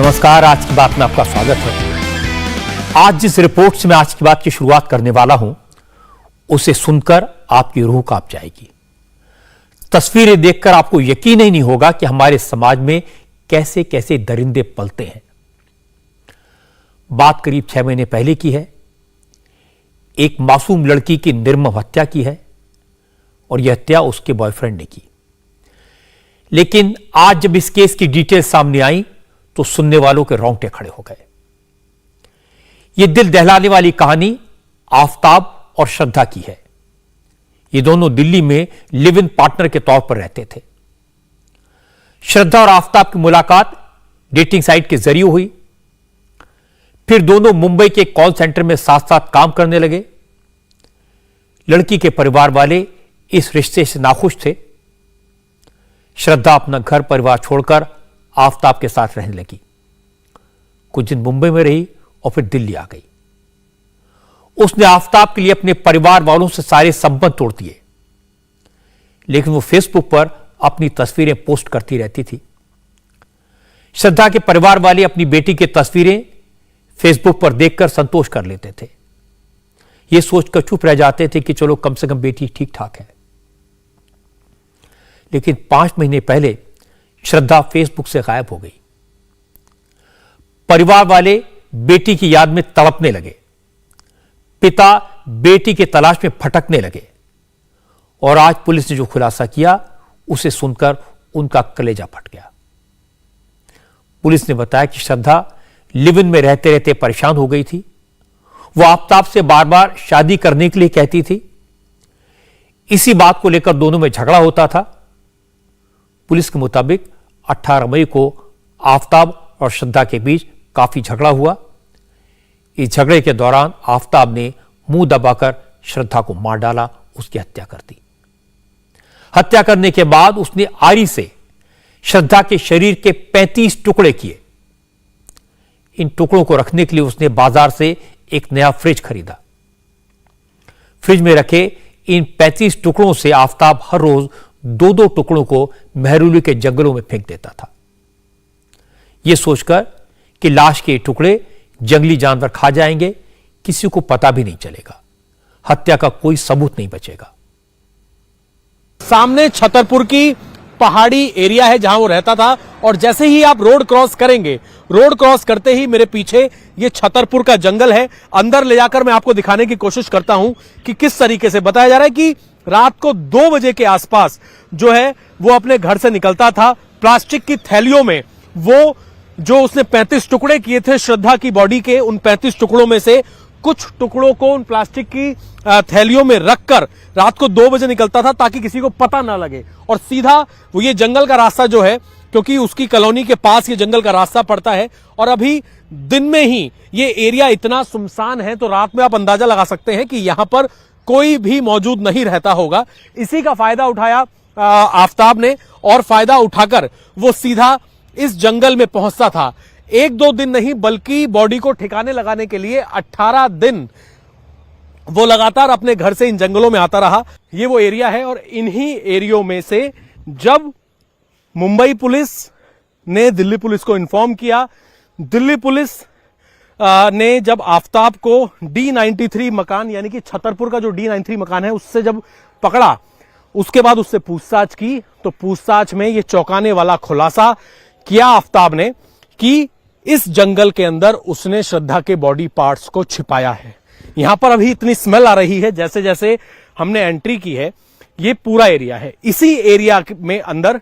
नमस्कार, आज की बात में आपका स्वागत है। आज जिस रिपोर्ट से मैं आज की बात की शुरुआत करने वाला हूं, उसे सुनकर आपकी रूह कांप जाएगी। तस्वीरें देखकर आपको यकीन ही नहीं होगा कि हमारे समाज में कैसे कैसे दरिंदे पलते हैं। बात करीब 6 महीने पहले की है। एक मासूम लड़की की निर्मम हत्या की है और यह हत्या उसके बॉयफ्रेंड ने की। लेकिन आज जब इस केस की डिटेल सामने आई तो सुनने वालों के रोंगटे खड़े हो गए। यह दिल दहलाने वाली कहानी आफताब और श्रद्धा की है। ये दोनों दिल्ली में लिव इन पार्टनर के तौर पर रहते थे। श्रद्धा और आफताब की मुलाकात डेटिंग साइट के जरिए हुई। फिर दोनों मुंबई के कॉल सेंटर में साथ साथ काम करने लगे। लड़की के परिवार वाले इस रिश्ते से नाखुश थे। श्रद्धा अपना घर परिवार छोड़कर आफताब के साथ रहने लगी। कुछ दिन मुंबई में रही और फिर दिल्ली आ गई। उसने आफताब के लिए अपने परिवार वालों से सारे संबंध तोड़ दिए, लेकिन वो फेसबुक पर अपनी तस्वीरें पोस्ट करती रहती थी। श्रद्धा के परिवार वाले अपनी बेटी की तस्वीरें फेसबुक पर देखकर संतोष कर लेते थे। ये सोचकर चुप रह जाते थे कि चलो कम से कम बेटी ठीक ठाक है। लेकिन 5 महीने पहले श्रद्धा फेसबुक से गायब हो गई। परिवार वाले बेटी की याद में तड़पने लगे। पिता बेटी की तलाश में भटकने लगे। और आज पुलिस ने जो खुलासा किया उसे सुनकर उनका कलेजा फट गया। पुलिस ने बताया कि श्रद्धा लिव इन में रहते रहते परेशान हो गई थी। वो आफताब से बार बार शादी करने के लिए कहती थी। इसी बात को लेकर दोनों में झगड़ा होता था। पुलिस के मुताबिक 18 मई को आफताब और श्रद्धा के बीच काफी झगड़ा हुआ। इस झगड़े के दौरान आफताब ने मुंह दबाकर श्रद्धा को मार डाला, उसकी हत्या कर दी। हत्या करने के बाद उसने आरी से श्रद्धा के शरीर के 35 टुकड़े किए। इन टुकड़ों को रखने के लिए उसने बाजार से एक नया फ्रिज खरीदा। फ्रिज में रखे इन 35 टुकड़ों से आफताब हर रोज 2-2 टुकड़ों को मेहरौली के जंगलों में फेंक देता था, यह सोचकर कि लाश के टुकड़े जंगली जानवर खा जाएंगे, किसी को पता भी नहीं चलेगा, हत्या का कोई सबूत नहीं बचेगा। सामने छतरपुर की पहाड़ी एरिया है जहां वो रहता था, और जैसे ही आप रोड क्रॉस करेंगे, रोड क्रॉस करते ही मेरे पीछे ये छतरपुर का जंगल है। अंदर ले जाकर मैं आपको दिखाने की कोशिश करता हूं कि किस तरीके से बताया जा रहा है कि रात को 2 बजे के आसपास जो है वो अपने घर से निकलता था। प्लास्टिक की थैलियों में वो जो उसने 35 टुकड़े किए थे श्रद्धा की बॉडी के, उन 35 टुकड़ों में से कुछ टुकड़ों को उन प्लास्टिक की थैलियों में रखकर रात को 2 बजे निकलता था ताकि किसी को पता ना लगे। और सीधा वो ये जंगल का रास्ता जो है, क्योंकि उसकी कॉलोनी के पास ये जंगल का रास्ता पड़ता है और अभी दिन में ही ये एरिया इतना सुनसान है, तो रात में आप अंदाजा लगा सकते हैं कि यहां पर कोई भी मौजूद नहीं रहता होगा। इसी का फायदा उठाया आफताब ने, और फायदा उठाकर वो सीधा इस जंगल में पहुंचता था। 1-2 दिन नहीं बल्कि बॉडी को ठिकाने लगाने के लिए 18 दिन वो लगातार अपने घर से इन जंगलों में आता रहा। ये वो एरिया है, और इन्हीं एरियो में से जब मुंबई पुलिस ने दिल्ली पुलिस को इन्फॉर्म किया, दिल्ली पुलिस ने जब आफताब को D93 मकान यानी कि छतरपुर का जो D93 मकान है उससे जब पकड़ा, उसके बाद उससे पूछताछ की, तो पूछताछ में ये चौंकाने वाला खुलासा किया आफताब ने कि इस जंगल के अंदर उसने श्रद्धा के बॉडी पार्ट्स को छिपाया है। यहां पर अभी इतनी स्मेल आ रही है, जैसे जैसे हमने एंट्री की है। ये पूरा एरिया है। इसी एरिया में अंदर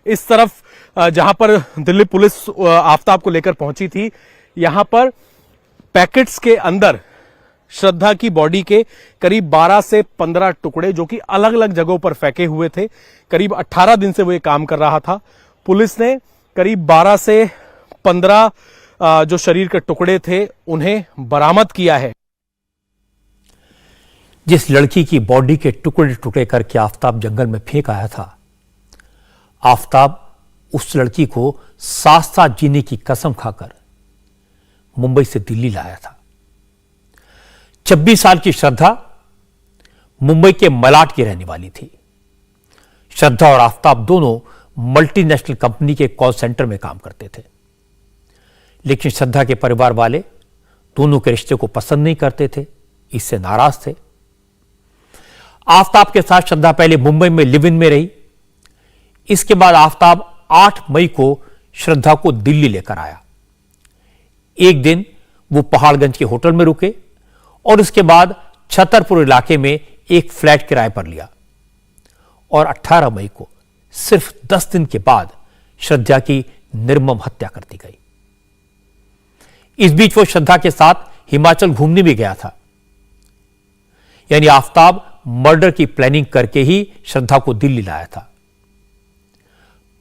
इस तरफ जहां पर दिल्ली पुलिस आफताब को लेकर पहुंची थी, यहां पर पैकेट्स के अंदर श्रद्धा की बॉडी के करीब 12 से 15 टुकड़े, जो कि अलग अलग जगहों पर फेंके हुए थे। करीब 18 दिन से वो ये काम कर रहा था। पुलिस ने करीब 12 से 15 जो शरीर के टुकड़े थे उन्हें बरामद किया है। जिस लड़की की बॉडी के टुकड़े टुकड़े करके आफताब जंगल में फेंक आया था, आफताब उस लड़की को साथ साथ जीने की कसम खाकर मुंबई से दिल्ली लाया था। 26 साल की श्रद्धा मुंबई के मलाड की रहने वाली थी। श्रद्धा और आफताब दोनों मल्टीनेशनल कंपनी के कॉल सेंटर में काम करते थे। लेकिन श्रद्धा के परिवार वाले दोनों के रिश्ते को पसंद नहीं करते थे, इससे नाराज थे। आफताब के साथ श्रद्धा पहले मुंबई में लिव इन में रही। इसके बाद आफताब 8 मई को श्रद्धा को दिल्ली लेकर आया। एक दिन वो पहाड़गंज के होटल में रुके और उसके बाद छतरपुर इलाके में एक फ्लैट किराए पर लिया और 18 मई को सिर्फ 10 दिन के बाद श्रद्धा की निर्मम हत्या कर दी गई। इस बीच वो श्रद्धा के साथ हिमाचल घूमने भी गया था। यानी आफताब मर्डर की प्लानिंग करके ही श्रद्धा को दिल्ली लाया था।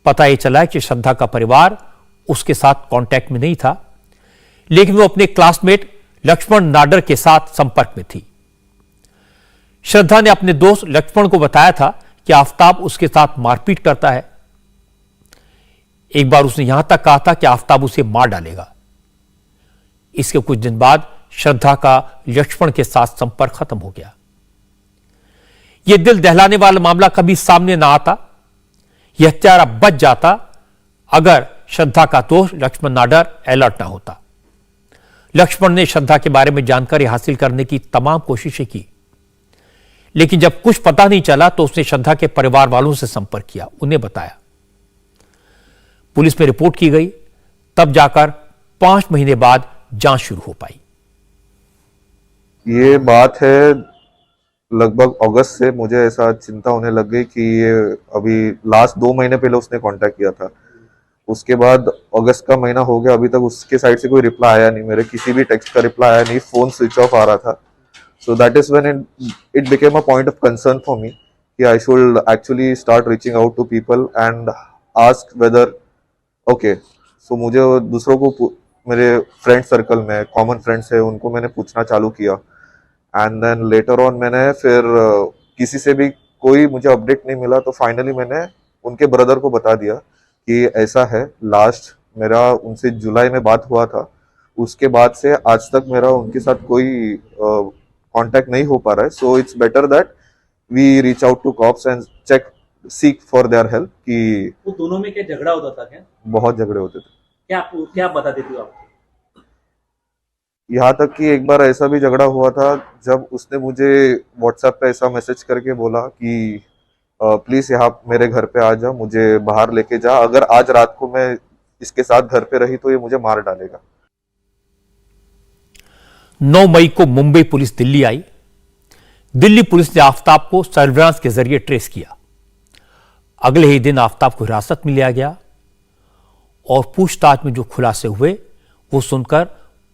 पता यह चला कि श्रद्धा का परिवार उसके साथ कांटेक्ट में नहीं था, लेकिन वो अपने क्लासमेट लक्ष्मण नाडर के साथ संपर्क में थी। श्रद्धा ने अपने दोस्त लक्ष्मण को बताया था कि आफताब उसके साथ मारपीट करता है। एक बार उसने यहां तक कहा था कि आफताब उसे मार डालेगा। इसके कुछ दिन बाद श्रद्धा का लक्ष्मण के साथ संपर्क खत्म हो गया। यह दिल दहलाने वाला मामला कभी सामने ना आता। यह हत्यारा बच जाता अगर श्रद्धा का दोस्त लक्ष्मण नाडर अलर्ट ना होता। लक्ष्मण ने श्रद्धा के बारे में जानकारी हासिल करने की तमाम कोशिशें की, लेकिन जब कुछ पता नहीं चला तो उसने श्रद्धा के परिवार वालों से संपर्क किया, उन्हें बताया। पुलिस में रिपोर्ट की गई, तब जाकर 5 महीने बाद जांच शुरू हो पाई। ये बात है लगभग अगस्त से मुझे ऐसा चिंता होने लग गई कि ये अभी लास्ट 2 महीने पहले उसने कांटेक्ट किया था। उसके बाद अगस्त का महीना हो गया, अभी तक उसके साइड से कोई रिप्लाई आया नहीं, मेरे किसी भी टेक्स्ट का रिप्लाई आया नहीं, फोन स्विच ऑफ आ रहा था। So that is when it became a point of concern for me कि I should actually start reaching out to people and ask whether okay. So मुझे दूसरों को, मेरे फ्रेंड सर्कल में कॉमन फ्रेंड्स है, उनको मैंने पूछना चालू किया। एंड देन लेटर ऑन मैंने फिर किसी से भी कोई मुझे अपडेट नहीं मिला, तो फाइनली मैंने उनके ब्रदर को बता दिया कि ऐसा है। लास्ट मेरा उनसे जुलाई में बात हुआ था, उसके बाद से आज तक मेरा उनके साथ कोई कांटेक्ट नहीं हो पा रहा है। So it's better that we reach out to cops and check seek for their help. कि वो दोनों में क्या झगड़ा होता था क्या? बहुत झगड़े होते थे। क्या बता देती हो आप? यहाँ तक कि एक बार ऐसा भी झगड़ा हुआ था जब उसने मुझे व्हाट्सएप पे ऐसा मैसेज करके बोला कि प्लीज यहाँ मेरे घर पे आ जा, मुझे बाहर लेके जा, अगर आज रात को मैं इसके साथ घर पे रही तो ये मुझे मार डालेगा। 9 मई को मुंबई पुलिस दिल्ली आई। दिल्ली पुलिस ने आफताब को सर्विलांस के जरिए ट्रेस किया। अगले ही दिन आफताब को हिरासत में लिया गया और पूछताछ में जो खुलासे हुए वो सुनकर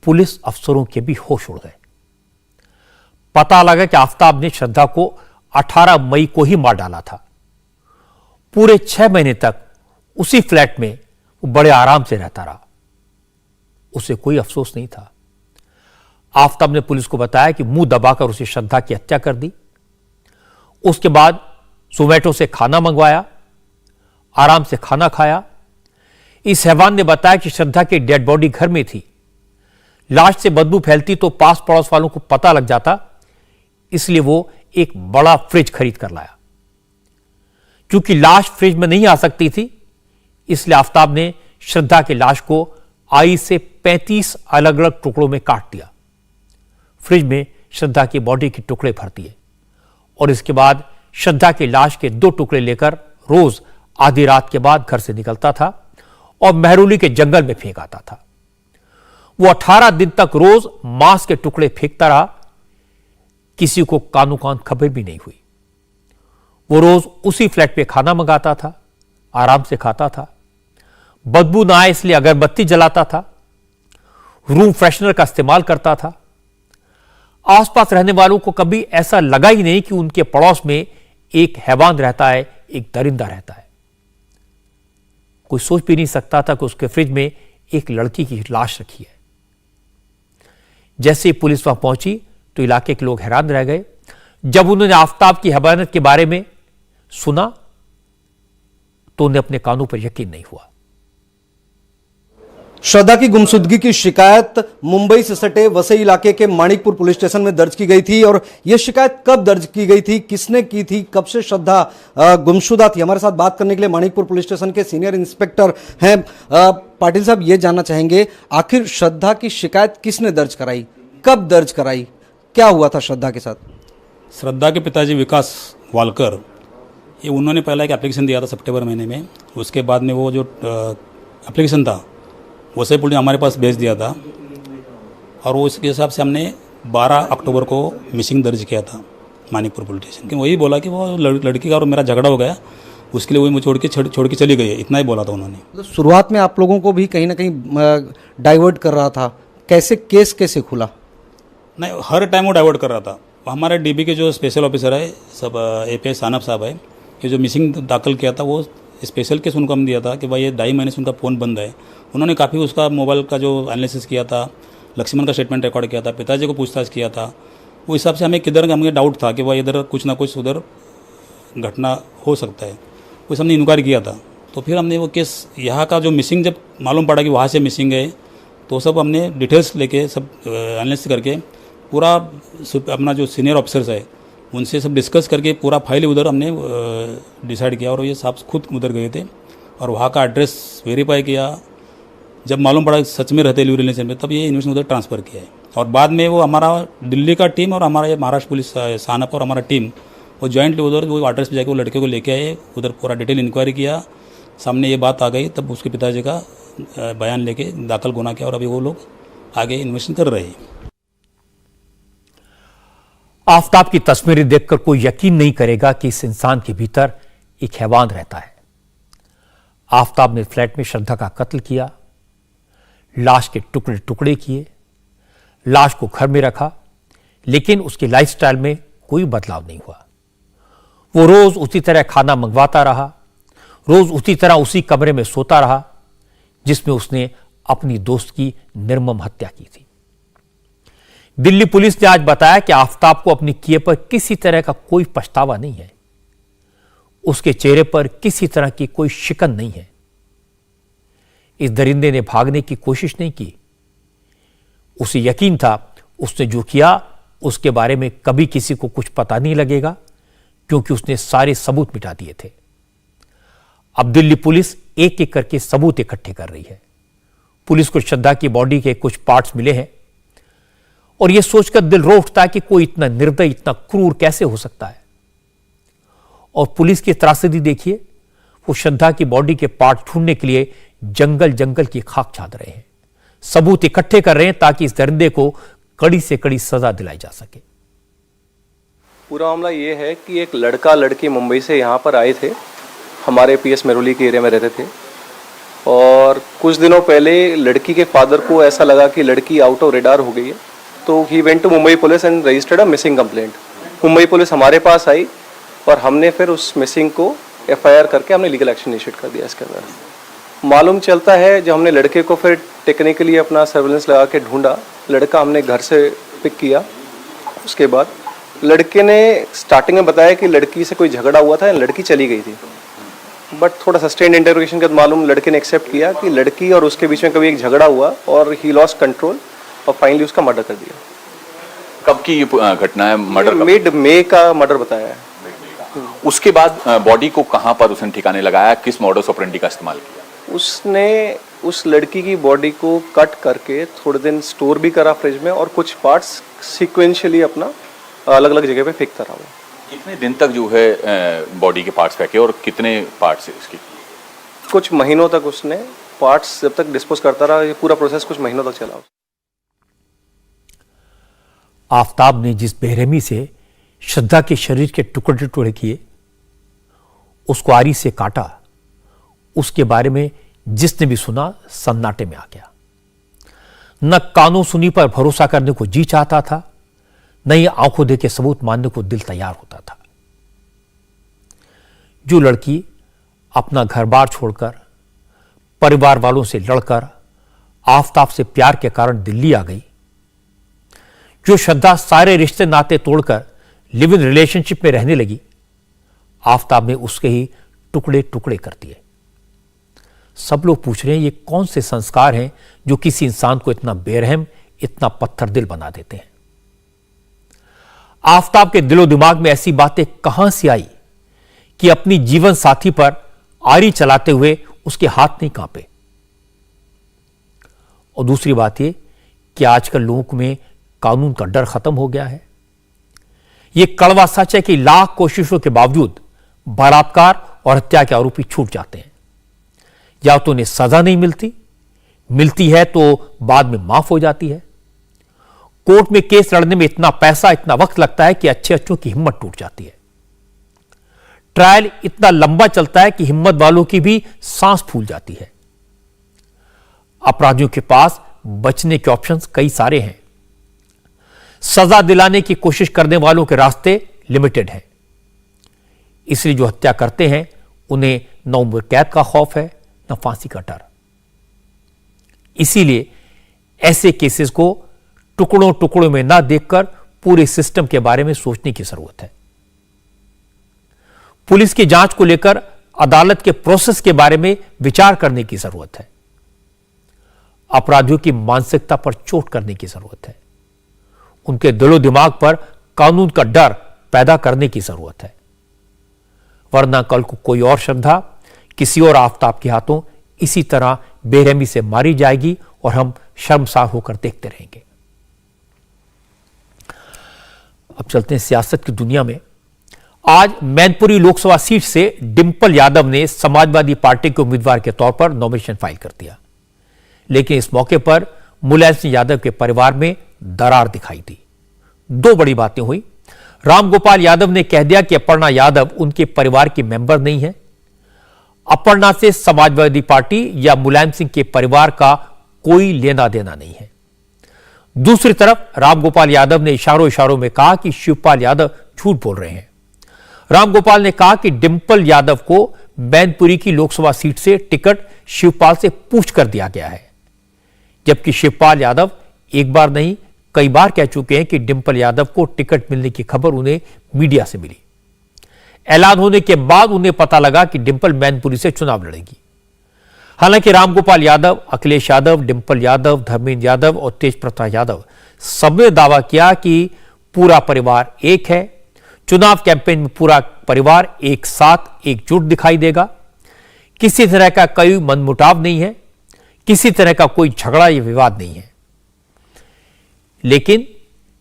पुलिस अफसरों के भी होश उड़ गए। पता लगा कि आफताब ने श्रद्धा को 18 मई को ही मार डाला था। पूरे 6 महीने तक उसी फ्लैट में वो बड़े आराम से रहता रहा, उसे कोई अफसोस नहीं था। आफताब ने पुलिस को बताया कि मुंह दबाकर उसे श्रद्धा की हत्या कर दी। उसके बाद जोमैटो से खाना मंगवाया, आराम से खाना खाया। इस हैवान ने बताया कि श्रद्धा की डेड बॉडी घर में थी। लाश से बदबू फैलती तो पास पड़ोस वालों को पता लग जाता, इसलिए वो एक बड़ा फ्रिज खरीद कर लाया। क्योंकि लाश फ्रिज में नहीं आ सकती थी, इसलिए आफताब ने श्रद्धा की लाश को आई से 35 अलग अलग टुकड़ों में काट दिया। फ्रिज में श्रद्धा की बॉडी के टुकड़े भर दिए और इसके बाद श्रद्धा की लाश के 2 टुकड़े लेकर रोज आधी रात के बाद घर से निकलता था और महरूली के जंगल में फेंक आता था। वो 18 दिन तक रोज मांस के टुकड़े फेंकता रहा। किसी को कानो कान खबर भी नहीं हुई। वो रोज उसी फ्लैट पे खाना मंगाता था, आराम से खाता था। बदबू ना आए इसलिए अगरबत्ती जलाता था, रूम फ्रेशनर का इस्तेमाल करता था। आसपास रहने वालों को कभी ऐसा लगा ही नहीं कि उनके पड़ोस में एक हैवान रहता है, एक दरिंदा रहता है। कोई सोच भी नहीं सकता था कि उसके फ्रिज में एक लड़की की लाश रखी है। जैसे ही पुलिस वहां पहुंची तो इलाके के लोग हैरान रह गए। जब उन्होंने आफताब की हैवानियत के बारे में सुना तो उन्हें अपने कानों पर यकीन नहीं हुआ। श्रद्धा की गुमशुदगी की शिकायत मुंबई से सटे वसई इलाके के माणिकपुर पुलिस स्टेशन में दर्ज की गई थी। और यह शिकायत कब दर्ज की गई थी, किसने की थी, कब से श्रद्धा गुमशुदा थी? हमारे साथ बात करने के लिए माणिकपुर पुलिस स्टेशन के सीनियर इंस्पेक्टर हैं पाटिल साहब। ये जानना चाहेंगे आखिर श्रद्धा की शिकायत किसने दर्ज कराई, कब दर्ज कराई, क्या हुआ था श्रद्धा के साथ? श्रद्धा के पिताजी विकास वालकर, ये उन्होंने पहला एक एप्लीकेशन दिया था सितंबर महीने में। उसके बाद में वो जो एप्लीकेशन था वैसे पुलिस ने हमारे पास भेज दिया था और वो उसके हिसाब से हमने 12 अक्टूबर को मिसिंग दर्ज किया था मानिकपुर पुलिस स्टेशन के। वही बोला कि वो लड़की का और मेरा झगड़ा हो गया, उसके लिए वही मुझे छोड़ के चली गई है, इतना ही बोला था उन्होंने। तो शुरुआत में आप लोगों को भी कहीं ना कहीं डाइवर्ट कर रहा था, कैसे केस कैसे खुला? नहीं, हर टाइम वो डाइवर्ट कर रहा था। हमारे डीबी के जो स्पेशल ऑफिसर है सब API सानप साहब है, ये जो मिसिंग दाखिल किया था वो स्पेशल केस उनको हम दिया था कि भाई ये 2.5 महीने से उनका फ़ोन बंद है। उन्होंने काफ़ी उसका मोबाइल का जो एनालिसिस किया था, लक्ष्मण का स्टेटमेंट रिकॉर्ड किया था, पिताजी को पूछताछ किया था। वो हिसाब से हमें डाउट था कि भाई इधर कुछ ना कुछ उधर घटना हो सकता है, उस हमने इंक्वायरी किया था। तो फिर हमने वो केस यहाँ का जो मिसिंग जब मालूम पड़ा कि वहाँ से मिसिंग है तो सब हमने डिटेल्स लेके सब एनालिसिस करके पूरा अपना जो सीनियर ऑफिसर्स है उनसे सब डिस्कस करके पूरा फाइल उधर हमने डिसाइड किया। और ये साहब खुद उधर गए थे और वहाँ का एड्रेस वेरीफाई किया। जब मालूम पड़ा सच में रहते लिव रिलेशन में, तब ये इन्वेस्टिगेशन उधर ट्रांसफ़र किया है। और बाद में वो हमारा दिल्ली का टीम और हमारा ये महाराष्ट्र पुलिस सानप और हमारा टीम वो जॉइंटली उधर वो एड्रेस पे जाकर वो लड़के को लेके आए, उधर पूरा डिटेल इंक्वायरी किया। सामने ये बात आ गई, तब उसके पिताजी का बयान लेके दाखिल गुना किया और अभी वो लोग आगे इन्वेस्टिगेशन कर रहे हैं। आफताब की तस्वीरें देखकर कोई यकीन नहीं करेगा कि इस इंसान के भीतर एक हैवान रहता है। आफताब ने फ्लैट में श्रद्धा का कत्ल किया, लाश के टुकड़े टुकड़े किए, लाश को घर में रखा, लेकिन उसके लाइफस्टाइल में कोई बदलाव नहीं हुआ। वो रोज उसी तरह खाना मंगवाता रहा, रोज उसी तरह उसी कमरे में सोता रहा जिसमें उसने अपनी दोस्त की निर्मम हत्या की थी। दिल्ली पुलिस ने आज बताया कि आफताब को अपने किए पर किसी तरह का कोई पछतावा नहीं है, उसके चेहरे पर किसी तरह की कोई शिकन नहीं है। इस दरिंदे ने भागने की कोशिश नहीं की, उसे यकीन था उसने जो किया उसके बारे में कभी किसी को कुछ पता नहीं लगेगा, क्योंकि उसने सारे सबूत मिटा दिए थे। अब दिल्ली पुलिस एक एक करके सबूत इकट्ठे कर रही है। पुलिस को श्रद्धा की बॉडी के कुछ पार्ट्स मिले हैं और यह सोचकर दिल रो उठता है कि कोई इतना निर्दयी, इतना क्रूर कैसे हो सकता है। और पुलिस की त्रासदी देखिए, वो श्रद्धा की बॉडी के पार्ट ढूंढने के लिए जंगल जंगल की खाक छान रहे हैं, सबूत इकट्ठे कर रहे हैं ताकि इस दरिंदे को कड़ी से कड़ी सजा दिलाई जा सके। पूरा मामला ये है कि एक लड़का लड़की मुंबई से यहाँ पर आए थे, हमारे PS मेरोली के एरिया में रहते थे। और कुछ दिनों पहले लड़की के फादर को ऐसा लगा कि लड़की आउट ऑफ रेडार हो गई है, तो he went to Mumbai police and registered a missing complaint. Mumbai police हमारे पास आई और हमने फिर उस मिसिंग को FIR करके हमने लीगल एक्शन इनिशिएट कर दिया। इसके अंदर मालूम चलता है जब हमने लड़के को फिर टेक्निकली अपना सर्विलेंस लगा के ढूंढा, लड़का हमने घर से पिक किया। उसके बाद लड़के ने स्टार्टिंग में बताया कि लड़की से कोई झगड़ा हुआ था, लड़की चली गई थी। बट थोड़ा सस्टेन्ड इंटरोगेशन के बाद मालूम लड़के ने एक्सेप्ट किया कि लड़की और उसके बीच में कभी एक झगड़ा हुआ और ही लॉस्ट कंट्रोल और फाइनली उसका मर्डर कर दिया। कब की ये घटना है? मर्डर मिड मई का मर्डर बताया है। उसके बाद बॉडी को कहां पर उसने ठिकाने लगाया, किस मॉडस ऑपरेंडी का इस्तेमाल किया? उसने उस लड़की की बॉडी को कट करके थोड़े दिन स्टोर भी करा फ्रिज में और कुछ पार्ट्स सीक्वेंशियली अपना अलग अलग जगह पे फेंकता रहा। कितने दिन तक जो है बॉडी के पार्ट्स फेंके और कितने पार्ट्स है इसकी? कुछ महीनों तक उसने पार्ट्स जब तक डिस्पोज करता रहा, ये पूरा प्रोसेस कुछ महीनों तक चला। आफताब ने जिस बेरहमी से श्रद्धा के शरीर के टुकड़े टुकड़े किए, उसको आरी से काटा, उसके बारे में जिसने भी सुना सन्नाटे में आ गया। न कानों सुनी पर भरोसा करने को जी चाहता था, न ही आंखों देखे सबूत मानने को दिल तैयार होता था। जो लड़की अपना घर बार छोड़कर, परिवार वालों से लड़कर आफताब से प्यार के कारण दिल्ली आ गई, जो श्रद्धा सारे रिश्ते नाते तोड़कर लिव इन रिलेशनशिप में रहने लगी, आफताब ने उसके ही टुकड़े टुकड़े कर दिए। सब लोग पूछ रहे हैं ये कौन से संस्कार हैं जो किसी इंसान को इतना बेरहम, इतना पत्थर दिल बना देते हैं। आफताब के दिलो दिमाग में ऐसी बातें कहां से आई कि अपनी जीवन साथी पर आरी चलाते हुए उसके हाथ नहीं कांपे। और दूसरी बात यह कि आजकल लोगों में कानून का डर खत्म हो गया है। यह कड़वा सच है कि लाख कोशिशों के बावजूद बलात्कार और हत्या के आरोपी छूट जाते हैं। या तो उन्हें सजा नहीं मिलती है तो बाद में माफ हो जाती है। कोर्ट में केस लड़ने में इतना पैसा, इतना वक्त लगता है कि अच्छे की हिम्मत टूट जाती है। ट्रायल इतना लंबा चलता है कि हिम्मत वालों की भी सांस फूल जाती है। अपराधियों के पास बचने के ऑप्शंस कई सारे हैं। सजा दिलाने की कोशिश करने वालों के रास्ते लिमिटेड हैं। इसलिए जो हत्या करते हैं उन्हें न उम्र कैद का खौफ है, न फांसी का डर। इसीलिए ऐसे केसेस को टुकड़ों टुकड़ों में ना देखकर पूरे सिस्टम के बारे में सोचने की जरूरत है। पुलिस की जांच को लेकर अदालत के प्रोसेस के बारे में विचार करने की जरूरत है। अपराधियों की मानसिकता पर चोट करने की जरूरत है। उनके दिलो दिमाग पर कानून का डर पैदा करने की जरूरत है। वरना कल को कोई और श्रद्धा किसी और आफताब के हाथों इसी तरह बेरहमी से मारी जाएगी और हम शर्मसार होकर देखते रहेंगे। अब चलते हैं सियासत की दुनिया में। आज मैनपुरी लोकसभा सीट से डिंपल यादव ने समाजवादी पार्टी के उम्मीदवार के तौर पर नॉमिनेशन फाइल कर दिया, लेकिन इस मौके पर मुलायम सिंह यादव के परिवार में दरार दिखाई दी। दो बड़ी बातें हुई। रामगोपाल यादव ने कह दिया कि अपर्णा यादव उनके परिवार की मेंबर नहीं है। अपर्णा से समाजवादी पार्टी या मुलायम सिंह के परिवार का कोई लेना देना नहीं है। दूसरी तरफ रामगोपाल यादव ने इशारों इशारों में कहा कि शिवपाल यादव झूठ बोल रहे हैं। रामगोपाल ने कहा कि डिंपल यादव को मैनपुरी की लोकसभा सीट से टिकट शिवपाल से पूछ कर दिया गया है, जबकि शिवपाल यादव एक बार नहीं कई बार कह चुके हैं कि डिंपल यादव को टिकट मिलने की खबर उन्हें मीडिया से मिली। ऐलान होने के बाद उन्हें पता लगा कि डिंपल मैनपुरी से चुनाव लड़ेगी। हालांकि रामगोपाल यादव, अखिलेश यादव, डिंपल यादव, धर्मेंद्र यादव और तेज प्रताप यादव सबने दावा किया कि पूरा परिवार एक है। चुनाव कैंपेन में पूरा परिवार एक साथ एकजुट दिखाई देगा। किसी तरह का कोई मनमुटाव नहीं है, किसी तरह का कोई झगड़ा या विवाद नहीं है। लेकिन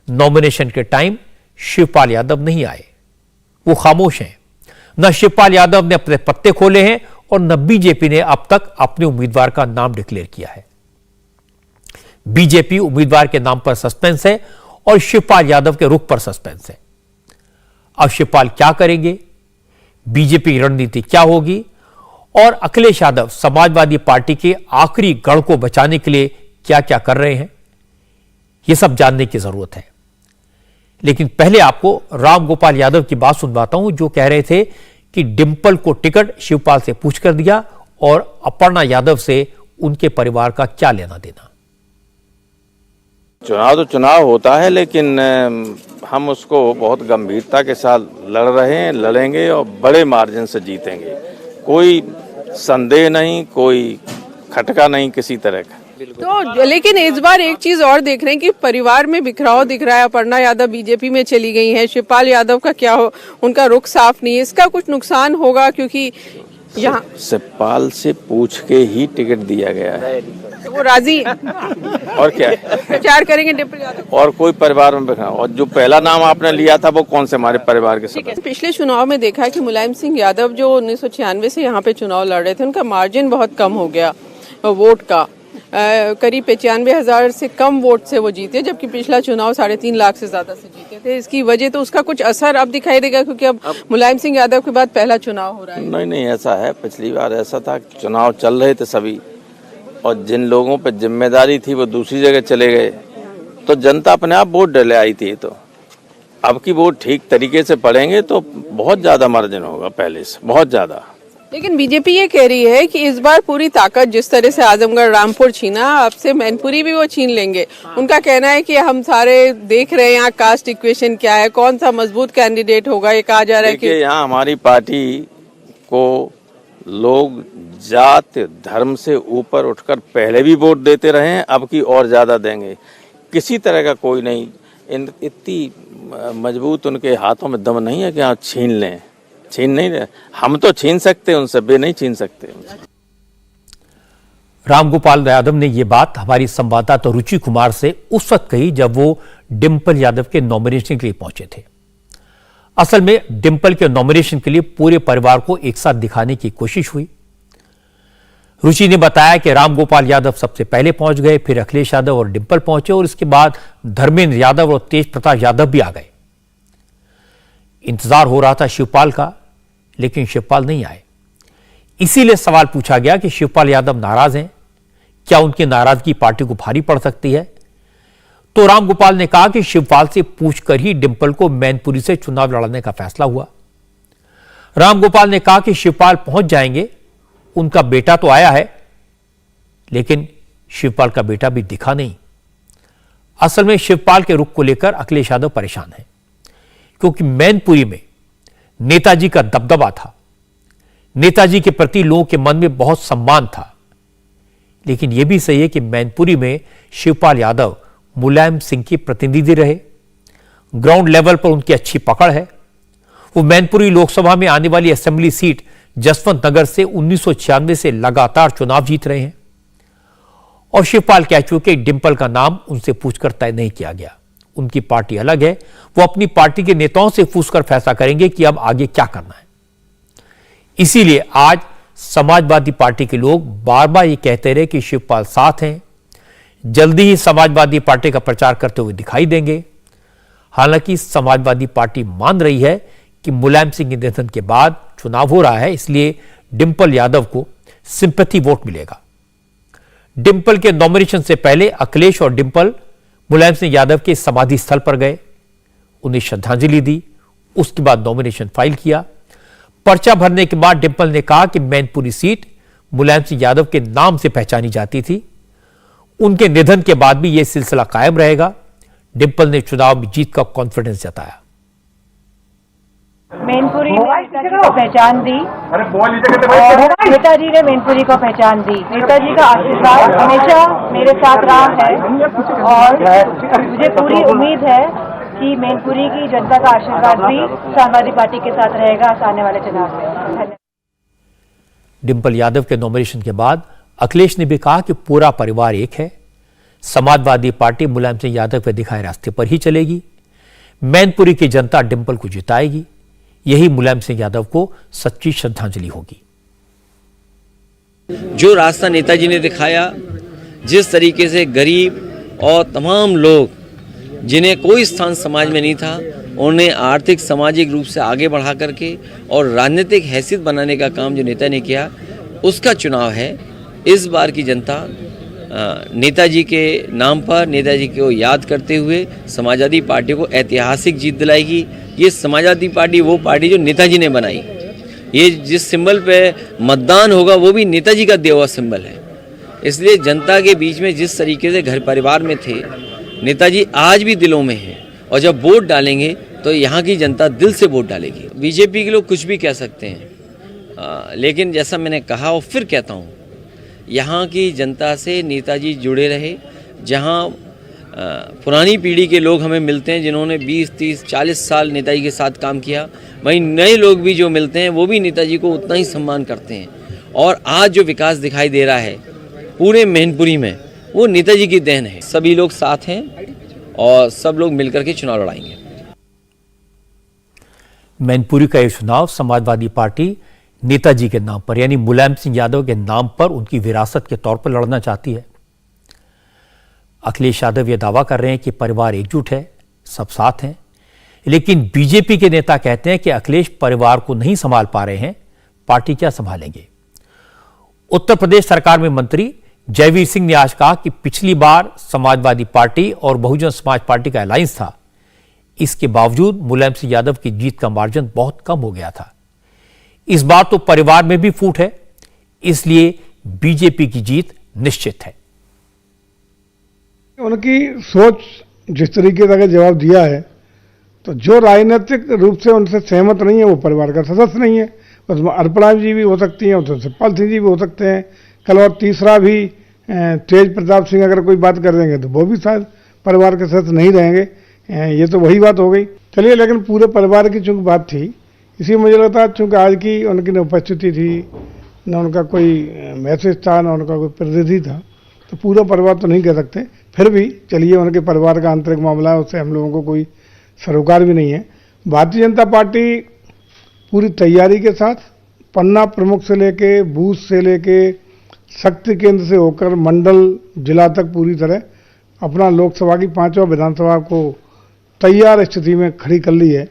नॉमिनेशन के टाइम शिवपाल यादव नहीं आए, वो खामोश हैं। न शिवपाल यादव ने अपने पत्ते खोले हैं और न बीजेपी ने अब तक अपने उम्मीदवार का नाम डिक्लेयर किया है। बीजेपी उम्मीदवार के नाम पर सस्पेंस है और शिवपाल यादव के रुख पर सस्पेंस है। अब शिवपाल क्या करेंगे, बीजेपी की रणनीति क्या होगी और अखिलेश यादव समाजवादी पार्टी के आखिरी गढ़ को बचाने के लिए क्या क्या कर रहे हैं, यह सब जानने की जरूरत है। लेकिन पहले आपको रामगोपाल यादव की बात सुनवाता हूं, जो कह रहे थे कि डिंपल को टिकट शिवपाल से पूछ कर दिया और अपर्णा यादव से उनके परिवार का क्या लेना देना। चुनाव तो चुनाव होता है, लेकिन हम उसको बहुत गंभीरता के साथ लड़ रहे हैं, लड़ेंगे और बड़े मार्जिन से जीतेंगे। कोई संदेह नहीं, कोई खटका नहीं किसी तरह का। तो लेकिन इस बार एक चीज और देख रहे हैं कि परिवार में बिखराव दिख रहा है। अपर्णा यादव बीजेपी में चली गई हैं, शिवपाल यादव का क्या हो, उनका रुख साफ नहीं है। इसका कुछ नुकसान होगा क्योंकि यहाँ शिवपाल से पूछ के ही टिकट दिया गया है, तो वो राजी और क्या है? प्रचार करेंगे डिंपल यादव और कोई परिवार में बिखराव। और जो पहला नाम आपने लिया था वो कौन से हमारे परिवार के सदस्य? पिछले चुनाव में देखा है कि मुलायम सिंह यादव जो 1996 से यहाँ पे चुनाव लड़ रहे थे, उनका मार्जिन बहुत कम हो गया वोट का। करीब 95,000 से कम वोट से वो जीते, जबकि पिछला चुनाव 3.5 लाख से ज्यादा से जीते थे। इसकी वजह तो उसका कुछ असर अब दिखाई देगा क्योंकि अब मुलायम सिंह यादव के बाद पहला चुनाव हो रहा है। नहीं, ऐसा है। पिछली बार ऐसा था, चुनाव चल रहे थे सभी और जिन लोगों पर जिम्मेदारी थी वो दूसरी जगह चले गए, तो जनता अपने आप वोट डले आई थी। तो अब की वोट ठीक तरीके से पड़ेंगे तो बहुत ज्यादा मार्जिन होगा पहले से, बहुत ज्यादा। लेकिन बीजेपी ये कह रही है कि इस बार पूरी ताकत जिस तरह से आजमगढ़ रामपुर छीना, अब से मैनपुरी भी वो छीन लेंगे। उनका कहना है कि हम सारे देख रहे हैं यहाँ कास्ट इक्वेशन क्या है, कौन सा मजबूत कैंडिडेट होगा। ये कहा जा रहा है कि यहाँ हमारी पार्टी को लोग जात धर्म से ऊपर उठकर पहले भी वोट देते रहे हैं, अब की और ज्यादा देंगे। किसी तरह का कोई नहीं, इतनी मजबूत उनके हाथों में दम नहीं है कि हाँ छीन लें। छीन नहीं रहे, हम तो छीन सकते हैं उनसे, वे नहीं छीन सकते उनसे। रामगोपाल यादव ने यह बात हमारी संवाददाता रुचि कुमार से उस वक्त कही जब वो डिंपल यादव के नॉमिनेशन के लिए पहुंचे थे। असल में डिंपल के नॉमिनेशन के लिए पूरे परिवार को एक साथ दिखाने की कोशिश हुई। रुचि ने बताया कि रामगोपाल यादव सबसे पहले पहुंच गए, फिर अखिलेश यादव और डिंपल पहुंचे और इसके बाद धर्मेंद्र यादव और तेज प्रताप यादव भी आ गए। इंतजार हो रहा था शिवपाल का, लेकिन शिवपाल नहीं आए। इसीलिए सवाल पूछा गया कि शिवपाल यादव नाराज हैं, क्या उनकी नाराजगी पार्टी को भारी पड़ सकती है? तो रामगोपाल ने कहा कि शिवपाल से पूछकर ही डिंपल को मैनपुरी से चुनाव लड़ने का फैसला हुआ। रामगोपाल ने कहा कि शिवपाल पहुंच जाएंगे, उनका बेटा तो आया है, लेकिन शिवपाल का बेटा भी दिखा नहीं। असल में शिवपाल के रुख को लेकर अखिलेश यादव परेशान है, क्योंकि मैनपुरी में नेताजी का दबदबा था, नेताजी के प्रति लोगों के मन में बहुत सम्मान था। लेकिन यह भी सही है कि मैनपुरी में शिवपाल यादव मुलायम सिंह के प्रतिनिधि रहे, ग्राउंड लेवल पर उनकी अच्छी पकड़ है। वो मैनपुरी लोकसभा में आने वाली असेंबली सीट जसवंत नगर से 1996 से लगातार चुनाव जीत रहे हैं और शिवपाल कह चुके डिंपल का नाम उनसे पूछकर तय नहीं किया गया। उनकी पार्टी अलग है, वो अपनी पार्टी के नेताओं से पूछकर फैसला करेंगे कि अब आगे क्या करना है। इसीलिए आज समाजवादी पार्टी के लोग बार बार ये कहते रहे कि शिवपाल साथ हैं, जल्दी ही समाजवादी पार्टी का प्रचार करते हुए दिखाई देंगे। हालांकि समाजवादी पार्टी मान रही है कि मुलायम सिंह के निधन के बाद चुनाव हो रहा है, इसलिए डिंपल यादव को सिंपैथी वोट मिलेगा। डिंपल के नॉमिनेशन से पहले अखिलेश और डिंपल मुलायम सिंह यादव के समाधि स्थल पर गए, उन्हें श्रद्धांजलि दी, उसके बाद नॉमिनेशन फाइल किया। पर्चा भरने के बाद डिंपल ने कहा कि मैनपुरी सीट मुलायम सिंह यादव के नाम से पहचानी जाती थी, उनके निधन के बाद भी यह सिलसिला कायम रहेगा। डिंपल ने चुनाव में जीत का कॉन्फिडेंस जताया। मैनपुरी ने नेताजी को पहचान दी और नेताजी ने मैनपुरी को पहचान दी। नेताजी का आशीर्वाद हमेशा मेरे साथ रहा है और मुझे पूरी उम्मीद है कि मैनपुरी की जनता का आशीर्वाद भी समाजवादी पार्टी के साथ रहेगा आने वाले चुनाव में। डिंपल यादव के नॉमिनेशन के बाद अखिलेश ने भी कहा कि पूरा परिवार एक है, समाजवादी पार्टी मुलायम सिंह यादव के दिखाए रास्ते पर ही चलेगी, मैनपुरी की जनता डिंपल को जिताएगी, यही मुलायम सिंह यादव को सच्ची श्रद्धांजलि होगी। जो रास्ता नेताजी ने दिखाया, जिस तरीके से गरीब और तमाम लोग जिन्हें कोई स्थान समाज में नहीं था, उन्हें आर्थिक सामाजिक रूप से आगे बढ़ा करके और राजनीतिक हैसियत बनाने का काम जो नेता ने किया, उसका चुनाव है। इस बार की जनता नेताजी के नाम पर, नेताजी को याद करते हुए समाजवादी पार्टी को ऐतिहासिक जीत दिलाएगी। ये समाजवादी पार्टी वो पार्टी जो नेताजी ने बनाई, ये जिस सिंबल पे मतदान होगा वो भी नेताजी का दिया हुआ सिंबल है। इसलिए जनता के बीच में जिस तरीके से घर परिवार में थे, नेताजी आज भी दिलों में हैं और जब वोट डालेंगे तो यहाँ की जनता दिल से वोट डालेगी। बीजेपी के लोग कुछ भी कह सकते हैं, लेकिन जैसा मैंने कहा और फिर कहता हूँ, यहाँ की जनता से नेताजी जुड़े रहे। जहाँ पुरानी पीढ़ी के लोग हमें मिलते हैं जिन्होंने 20, 30, 40 साल नेताजी के साथ काम किया, वहीं नए लोग भी जो मिलते हैं वो भी नेताजी को उतना ही सम्मान करते हैं। और आज जो विकास दिखाई दे रहा है पूरे मैनपुरी में, वो नेताजी की देन है। सभी लोग साथ हैं और सब लोग मिलकर के चुनाव लड़ाएंगे। मैनपुरी का यह चुनाव समाजवादी पार्टी नेताजी के नाम पर, यानी मुलायम सिंह यादव के नाम पर, उनकी विरासत के तौर पर लड़ना चाहती है। अखिलेश यादव यह दावा कर रहे हैं कि परिवार एकजुट है, सब साथ हैं, लेकिन बीजेपी के नेता कहते हैं कि अखिलेश परिवार को नहीं संभाल पा रहे हैं, पार्टी क्या संभालेंगे। उत्तर प्रदेश सरकार में मंत्री जयवीर सिंह ने आज कहा कि पिछली बार समाजवादी पार्टी और बहुजन समाज पार्टी का अलायंस था, इसके बावजूद मुलायम सिंह यादव की जीत का मार्जिन बहुत कम हो गया था। इस बार तो परिवार में भी फूट है, इसलिए बीजेपी की जीत निश्चित है। उनकी सोच जिस तरीके से जवाब दिया है, तो जो राजनीतिक रूप से उनसे सहमत नहीं है वो परिवार का सदस्य नहीं है, उसमें अर्पणा जी भी हो सकती हैं, उसमें शिवपाल सिंह जी भी हो सकते हैं, कल और तीसरा भी तेज प्रताप सिंह अगर कोई बात कर देंगे तो वो भी शायद परिवार के सदस्य नहीं रहेंगे। ये तो वही बात हो गई। चलिए, लेकिन पूरे परिवार की चूंकि बात थी, इसी मुझे लगता है चूंकि आज की उनकी न उपस्थिति थी, न उनका कोई मैसेज था, न उनका कोई प्रतिनिधि था, तो पूरा परिवार तो नहीं कह सकते। फिर भी चलिए, उनके परिवार का आंतरिक मामला है, उससे हम लोगों को कोई सरोकार भी नहीं है। भारतीय जनता पार्टी पूरी तैयारी के साथ पन्ना प्रमुख से लेके, बूथ से लेके, शक्ति केंद्र से होकर मंडल जिला तक पूरी तरह अपना लोकसभा की 5वां विधानसभा को तैयार स्थिति में खड़ी कर ली है।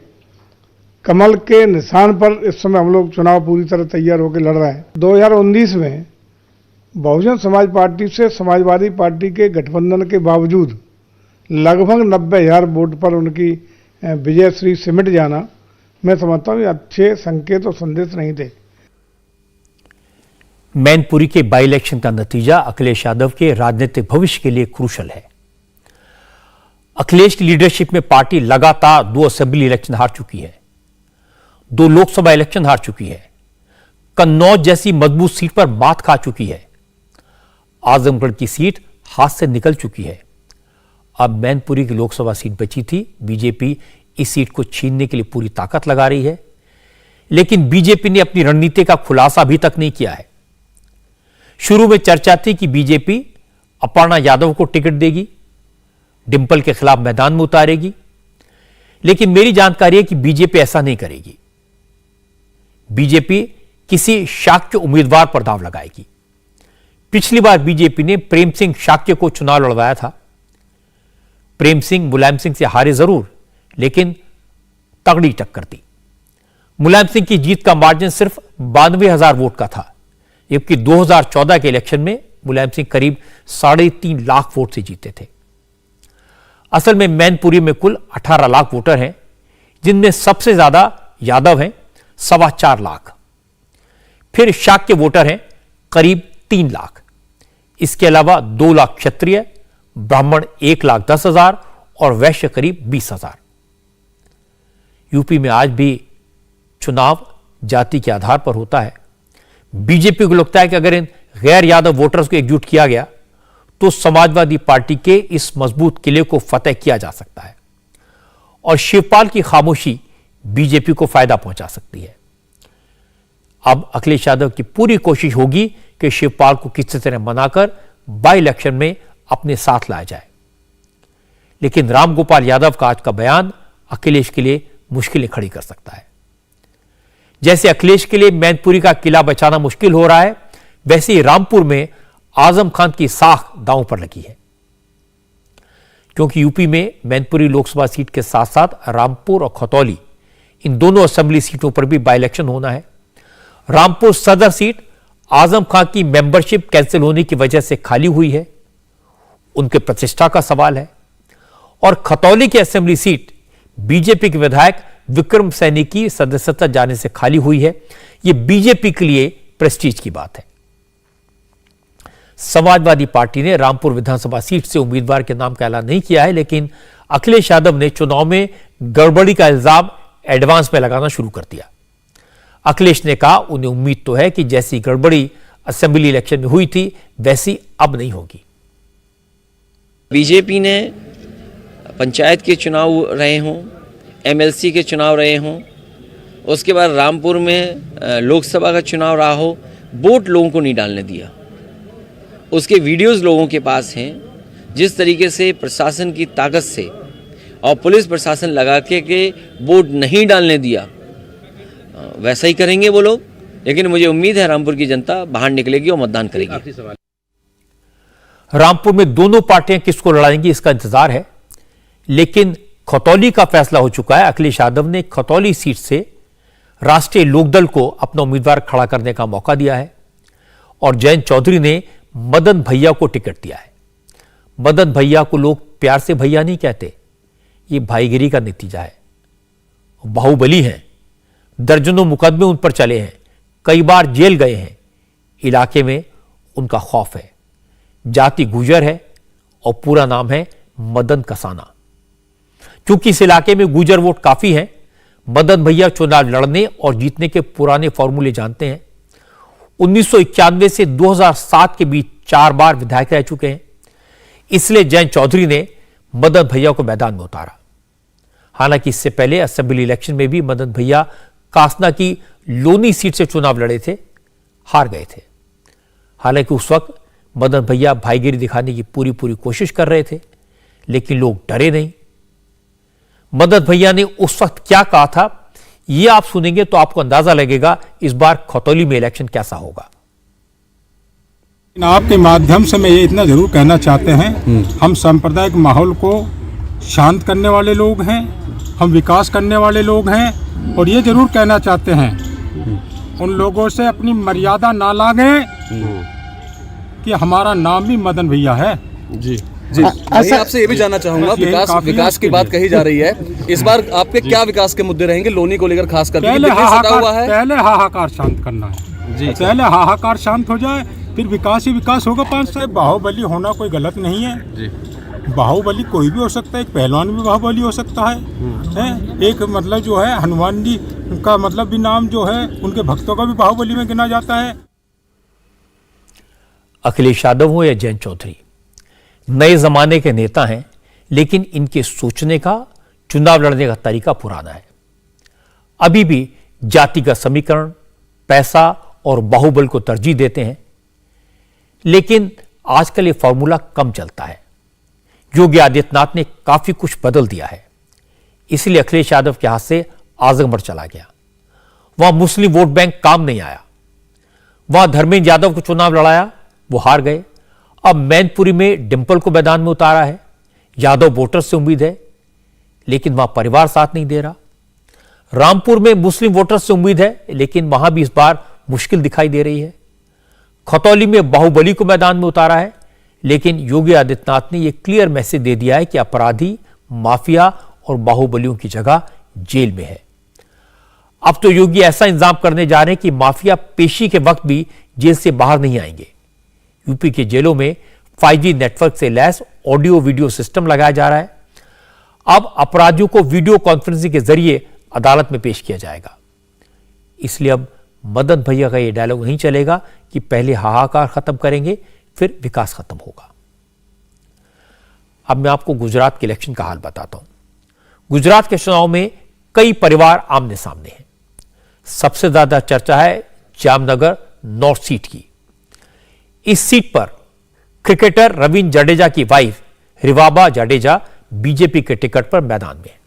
कमल के निशान पर इस समय हम लोग चुनाव पूरी तरह तैयार होकर लड़ रहे हैं। 2019 में बहुजन समाज पार्टी से समाजवादी पार्टी के गठबंधन के बावजूद लगभग 90,000 वोट पर उनकी विजयश्री सिमट जाना, मैं समझता हूँ अच्छे संकेत और संदेश नहीं थे। मैनपुरी के बाई इलेक्शन का नतीजा अखिलेश यादव के राजनीतिक भविष्य के लिए क्रूशल है। अखिलेश की लीडरशिप में पार्टी लगातार 2 असेंबली इलेक्शन हार चुकी है, 2 लोकसभा इलेक्शन हार चुकी है, कन्नौज जैसी मजबूत सीट पर मात खा चुकी है, आजमगढ़ की सीट हाथ से निकल चुकी है। अब मैनपुरी की लोकसभा सीट बची थी। बीजेपी इस सीट को छीनने के लिए पूरी ताकत लगा रही है, लेकिन बीजेपी ने अपनी रणनीति का खुलासा अभी तक नहीं किया है। शुरू में चर्चा थी कि बीजेपी अपर्णा यादव को टिकट देगी, डिंपल के खिलाफ मैदान में उतारेगी, लेकिन मेरी जानकारी है कि बीजेपी ऐसा नहीं करेगी। बीजेपी किसी शाक्य उम्मीदवार पर दांव लगाएगी। पिछली बार बीजेपी ने प्रेम सिंह शाक्य को चुनाव लड़वाया था। प्रेम सिंह मुलायम सिंह से हारे जरूर, लेकिन तगड़ी टक्कर दी। मुलायम सिंह की जीत का मार्जिन सिर्फ 92,000 वोट का था, जबकि 2014 के इलेक्शन में मुलायम सिंह करीब 3.5 लाख वोट से जीते थे। असल में मैनपुरी में कुल 18 लाख वोटर हैं, जिनमें सबसे ज्यादा यादव हैं 4.25 लाख, फिर शाक्य वोटर हैं करीब 3 लाख। इसके अलावा 2 लाख क्षत्रिय, ब्राह्मण 1,10,000 और वैश्य करीब 20,000। यूपी में आज भी चुनाव जाति के आधार पर होता है। बीजेपी को लगता है कि अगर इन गैर यादव वोटर्स को एकजुट किया गया तो समाजवादी पार्टी के इस मजबूत किले को फतेह किया जा सकता है और शिवपाल की खामोशी बीजेपी को फायदा पहुंचा सकती है। अब अखिलेश यादव की पूरी कोशिश होगी कि शिवपाल को किसी तरह मनाकर बाई इलेक्शन में अपने साथ लाया जाए, लेकिन रामगोपाल यादव का आज का बयान अखिलेश के लिए मुश्किलें खड़ी कर सकता है। जैसे अखिलेश के लिए मैनपुरी का किला बचाना मुश्किल हो रहा है, वैसे ही रामपुर में आजम खान की साख दांव पर लगी है, क्योंकि यूपी में मैनपुरी लोकसभा सीट के साथ साथ रामपुर और खतौली, इन दोनों असेंबली सीटों पर भी बाई इलेक्शन होना है। रामपुर सदर सीट आजम खान की मेंबरशिप कैंसिल होने की वजह से खाली हुई है, उनके प्रतिष्ठा का सवाल है। और खतौली की असेंबली सीट बीजेपी के विधायक विक्रम सैनी की सदस्यता जाने से खाली हुई है। यह बीजेपी के लिए प्रेस्टीज की बात है। समाजवादी पार्टी ने रामपुर विधानसभा सीट से उम्मीदवार के नाम का ऐलान नहीं किया है, लेकिन अखिलेश यादव ने चुनाव में गड़बड़ी का इल्जाम एडवांस में लगाना शुरू कर दिया। अखिलेश ने कहा उन्हें उम्मीद तो है कि जैसी गड़बड़ी असेंबली इलेक्शन में हुई थी वैसी अब नहीं होगी। बीजेपी ने पंचायत के चुनाव रहे हों, एमएलसी के चुनाव रहे हों, उसके बाद रामपुर में लोकसभा का चुनाव रहा हो, वोट लोगों को नहीं डालने दिया। उसके वीडियोस लोगों के पास हैं। जिस तरीके से प्रशासन की ताकत से और पुलिस प्रशासन लगा के वोट नहीं डालने दिया, वैसा ही करेंगे वो लोग। लेकिन मुझे उम्मीद है रामपुर की जनता बाहर निकलेगी और मतदान करेगी। रामपुर में दोनों पार्टियां किसको लड़ाएंगी इसका इंतजार है, लेकिन खतौली का फैसला हो चुका है। अखिलेश यादव ने खतौली सीट से राष्ट्रीय लोकदल को अपना उम्मीदवार खड़ा करने का मौका दिया है और जयंत चौधरी ने मदन भैया को टिकट दिया है। मदन भैया को लोग प्यार से भैया नहीं कहते, ये भाईगिरी का नतीजा है। बाहुबली हैं, दर्जनों मुकदमे उन पर चले हैं, कई बार जेल गए हैं। इलाके में उनका खौफ है। जाति गुजर है और पूरा नाम है मदन कसाना। क्योंकि इस इलाके में गुजर वोट काफी है, मदन भैया चुनाव लड़ने और जीतने के पुराने फॉर्मूले जानते हैं। 1991 से 2007 के बीच 4 बार विधायक रह चुके हैं। इसलिए जयंत चौधरी ने मदन भैया को मैदान में उतारा। हालांकि इससे पहले असेंबली इलेक्शन में भी मदन भैया कासना की लोनी सीट से चुनाव लड़े थे, हार गए थे। हालांकि उस वक्त मदन भैया भाईगिरी दिखाने की पूरी कोशिश कर रहे थे, लेकिन लोग डरे नहीं। मदन भैया ने उस वक्त क्या कहा था, यह आप सुनेंगे तो आपको अंदाजा लगेगा इस बार खतौली में इलेक्शन कैसा होगा। आपके माध्यम से मैं ये इतना जरूर कहना चाहते हैं, हम सांप्रदायिक माहौल को शांत करने वाले लोग हैं, हम विकास करने वाले लोग हैं, और ये जरूर कहना चाहते हैं उन लोगों से अपनी मर्यादा ना लागे कि हमारा नाम भी मदन भैया है। जी जी, मैं आपसे ये भी जानना चाहूंगा, विकास की बात कही जा रही है, इस बार आपके क्या विकास के मुद्दे रहेंगे लोनी को लेकर, खास करके पहले हाहाकार शांत करना है जी। पहले हाहाकार शांत हो जाए, फिर विकास ही विकास होगा। 5 साल बाहुबली होना कोई गलत नहीं है जी। बाहुबली कोई भी हो सकता है, एक पहलवान भी बाहुबली हो सकता है। एक मतलब जो है हनुमान जी का मतलब भी नाम जो है उनके भक्तों का भी बाहुबली में गिना जाता है। अखिलेश यादव हो या जयंत चौधरी, नए जमाने के नेता हैं, लेकिन इनके सोचने का, चुनाव लड़ने का तरीका पुराना है। अभी भी जातिगत समीकरण, पैसा और बाहुबल को तरजीह देते हैं, लेकिन आजकल ये फॉर्मूला कम चलता है। योगी आदित्यनाथ ने काफी कुछ बदल दिया है, इसलिए अखिलेश यादव के हाथ से आजमगढ़ चला गया। वहां मुस्लिम वोट बैंक काम नहीं आया। वहां धर्मेंद्र यादव को चुनाव लड़ाया, वो हार गए। अब मैनपुरी में डिंपल को मैदान में उतारा है। यादव वोटर से उम्मीद है, लेकिन वहां परिवार साथ नहीं दे रहा। रामपुर में मुस्लिम वोटर से उम्मीद है, लेकिन वहां भी इस बार मुश्किल दिखाई दे रही है। खतौली में बाहुबली को मैदान में उतारा है, लेकिन योगी आदित्यनाथ ने यह क्लियर मैसेज दे दिया है कि अपराधी, माफिया और बाहुबलियों की जगह जेल में है। अब तो योगी ऐसा इंतजाम करने जा रहे हैं कि माफिया पेशी के वक्त भी जेल से बाहर नहीं आएंगे। यूपी के जेलों में 5G नेटवर्क से लैस ऑडियो वीडियो सिस्टम लगाया जा रहा है। अब अपराधियों को वीडियो कॉन्फ्रेंसिंग के जरिए अदालत में पेश किया जाएगा। इसलिए अब मदन भैया का यह डायलॉग नहीं चलेगा कि पहले हाहाकार खत्म करेंगे फिर विकास खत्म होगा। अब मैं आपको गुजरात के इलेक्शन का हाल बताता हूं। गुजरात के चुनाव में कई परिवार आमने सामने हैं। सबसे ज्यादा चर्चा है जामनगर नॉर्थ सीट की। इस सीट पर क्रिकेटर रविंद्र जडेजा की वाइफ रिवाबा जडेजा बीजेपी के टिकट पर मैदान में है,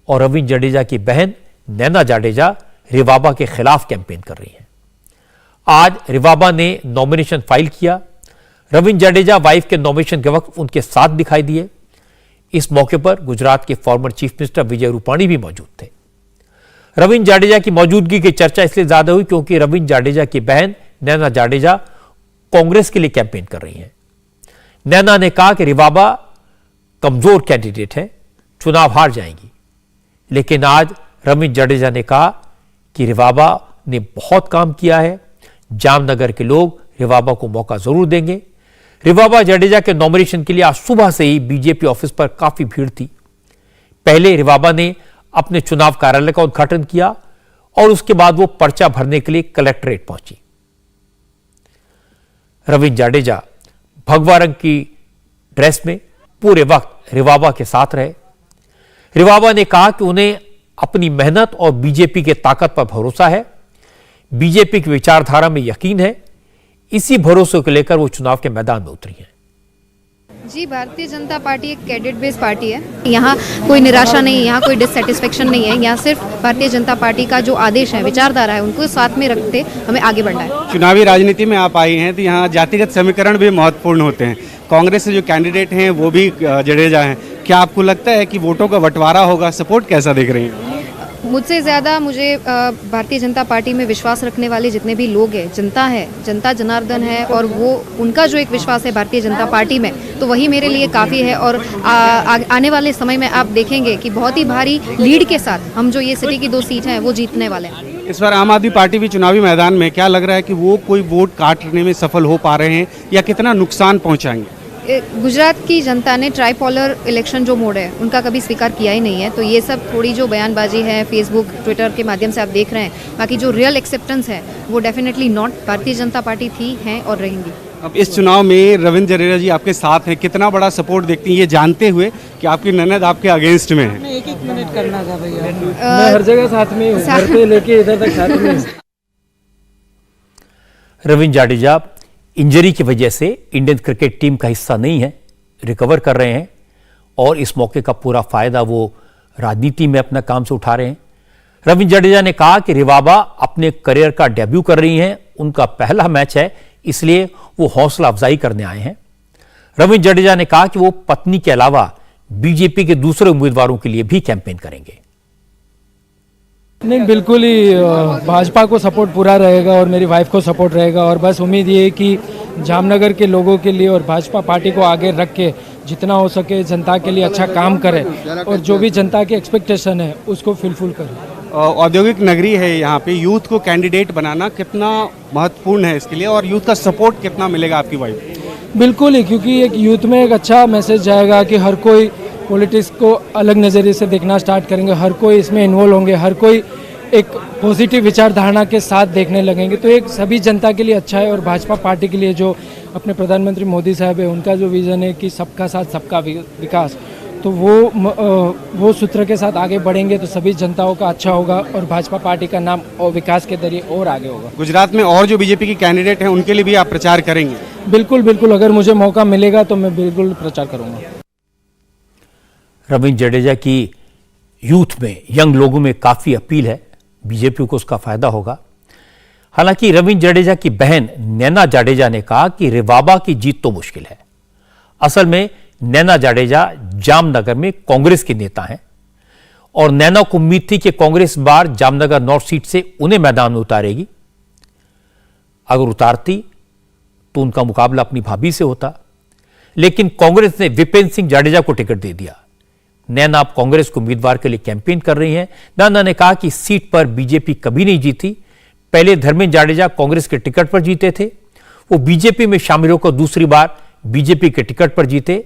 और रविंद्र जडेजा की बहन नैना जडेजा रिवाबा के खिलाफ कैंपेन कर रही हैं। आज रिवाबा ने नॉमिनेशन फाइल किया। रविंद्र जडेजा वाइफ के नॉमिनेशन के वक्त उनके साथ दिखाई दिए। इस मौके पर गुजरात के former chief minister Vijay Rupani भी मौजूद थे। रविंद्र जडेजा की मौजूदगी की चर्चा इसलिए ज्यादा हुई क्योंकि रविंद्र जडेजा की बहन नैना जडेजा कांग्रेस के लिए कैंपेन कर रही हैं। नैना ने कहा कि रिवाबा कमजोर कैंडिडेट है, चुनाव हार जाएंगी। लेकिन आज रविंद्र जडेजा ने कहा कि रिवाबा ने बहुत काम किया है, जामनगर के लोग रिवाबा को मौका जरूर देंगे। रिवाबा जडेजा के नॉमिनेशन के लिए आज सुबह से ही बीजेपी ऑफिस पर काफी भीड़ थी। पहले रिवाबा ने अपने चुनाव कार्यालय का उद्घाटन किया और उसके बाद वो पर्चा भरने के लिए कलेक्ट्रेट पहुंची। रविंद्र जडेजा भगवा रंग की ड्रेस में पूरे वक्त रिवाबा के साथ रहे। रिवाबा ने कहा कि उन्हें अपनी मेहनत और बीजेपी के ताकत पर भरोसा है, बीजेपी की विचारधारा में यकीन है। इसी भरोसे को लेकर वो चुनाव के मैदान में उतरी हैं। जी, भारतीय जनता पार्टी एक कैडेट बेस्ड पार्टी है। यहाँ कोई निराशा नहीं है, यहाँ कोई डिससेटिस्फेक्शन नहीं है। यहाँ सिर्फ भारतीय जनता पार्टी का जो आदेश है, विचारधारा है, उनको साथ में रखते हमें आगे बढ़ना है। चुनावी राजनीति में आप आई हैं तो यहाँ जातिगत समीकरण भी महत्वपूर्ण होते हैं। कांग्रेस से जो कैंडिडेट हैं वो भी जडेजा हैं। क्या आपको लगता है कि वोटों का बंटवारा होगा? सपोर्ट कैसा देख रही हैं? मुझसे ज़्यादा मुझे भारतीय जनता पार्टी में विश्वास रखने वाले जितने भी लोग हैं, जनता है, जनता जनार्दन है, और वो उनका जो एक विश्वास है भारतीय जनता पार्टी में, तो वही मेरे लिए काफ़ी है। और आने वाले समय में आप देखेंगे कि बहुत ही भारी लीड के साथ हम जो ये सिटी की 2 सीट हैं वो जीतने वाले हैं। इस बार आम आदमी पार्टी भी चुनावी मैदान में, क्या लग रहा है कि वो कोई वोट काटने में सफल हो पा रहे हैं या कितना नुकसान पहुँचाएंगे? गुजरात की जनता ने ट्राइपोलर इलेक्शन जो मोड है उनका कभी स्वीकार किया ही नहीं है। तो ये सब थोड़ी जो बयानबाजी है फेसबुक ट्विटर के माध्यम से आप देख रहे हैं, बाकी जो रियल एक्सेप्टेंस है वो definitely not Bharatiya Janata party थी, हैं और रहेंगी। अब इस चुनाव में रविंद्र जडेजा जी आपके साथ हैं, कितना बड़ा सपोर्ट देखती हैं ये जानते हुए कि आपकी ननद आपके अगेंस्ट में है? एक मिनट करना था भैया, मैं हर जगह साथ में हूं, घर पे लेके इधर तक साथ में। रविंद्र जडेजा इंजरी की वजह से इंडियन क्रिकेट टीम का हिस्सा नहीं है, रिकवर कर रहे हैं और इस मौके का पूरा फायदा वो राजनीति में अपना काम से उठा रहे हैं। रविंद्र जडेजा ने कहा कि रिवाबा अपने करियर का डेब्यू कर रही हैं, उनका पहला मैच है, इसलिए वो हौसला अफजाई करने आए हैं। रविंद्र जडेजा ने कहा कि वो पत्नी के अलावा बीजेपी के दूसरे उम्मीदवारों के लिए भी कैंपेन करेंगे। नहीं, बिल्कुल ही भाजपा को सपोर्ट पूरा रहेगा और मेरी वाइफ को सपोर्ट रहेगा और बस उम्मीद ये है कि जामनगर के लोगों के लिए और भाजपा पार्टी को आगे रख के जितना हो सके जनता के लिए अच्छा काम करें और जो भी जनता की एक्सपेक्टेशन है उसको फुलफिल करें। औद्योगिक नगरी है यहाँ पे, यूथ को कैंडिडेट बनाना कितना महत्वपूर्ण है इसके लिए और यूथ का सपोर्ट कितना मिलेगा आपकी वाइफ? बिल्कुल ही, क्योंकि एक यूथ में एक अच्छा मैसेज जाएगा कि हर कोई पॉलिटिक्स को अलग नज़रिए से देखना स्टार्ट करेंगे, हर कोई इसमें इन्वॉल्व होंगे, हर कोई एक पॉजिटिव विचारधारणा के साथ देखने लगेंगे। तो एक सभी जनता के लिए अच्छा है और भाजपा पार्टी के लिए जो अपने प्रधानमंत्री मोदी साहब है उनका जो विज़न है कि सबका साथ सबका विकास, तो वो सूत्र के साथ आगे बढ़ेंगे तो सभी जनताओं का अच्छा होगा और भाजपा पार्टी का नाम और विकास के जरिए और आगे होगा। गुजरात में और जो बीजेपी की कैंडिडेट हैं उनके लिए भी आप प्रचार करेंगे? बिल्कुल बिल्कुल, अगर मुझे मौका मिलेगा तो मैं बिल्कुल प्रचार करूंगा। रविंद्र जडेजा की यूथ में, यंग लोगों में काफी अपील है, बीजेपी को उसका फायदा होगा। हालांकि रविंद्र जडेजा की बहन नैना जाडेजा ने कहा कि रिवाबा की जीत तो मुश्किल है। असल में नैना जाडेजा जामनगर में कांग्रेस के नेता हैं और नैना को उम्मीद थी कि कांग्रेस बार जामनगर नॉर्थ सीट से उन्हें मैदान में उतारेगी। अगर उतारती तो उनका मुकाबला अपनी भाभी से होता, लेकिन कांग्रेस ने विपिन सिंह जाडेजा को टिकट दे दिया। नैना अब कांग्रेस के उम्मीदवार के लिए कैंपेन कर रही हैं। नैना ने कहा कि इस सीट पर बीजेपी कभी नहीं जीती। पहले धर्मेंद्र जाडेजा कांग्रेस के टिकट पर जीते थे, वो बीजेपी में शामिल होकर दूसरी बार बीजेपी के टिकट पर जीते।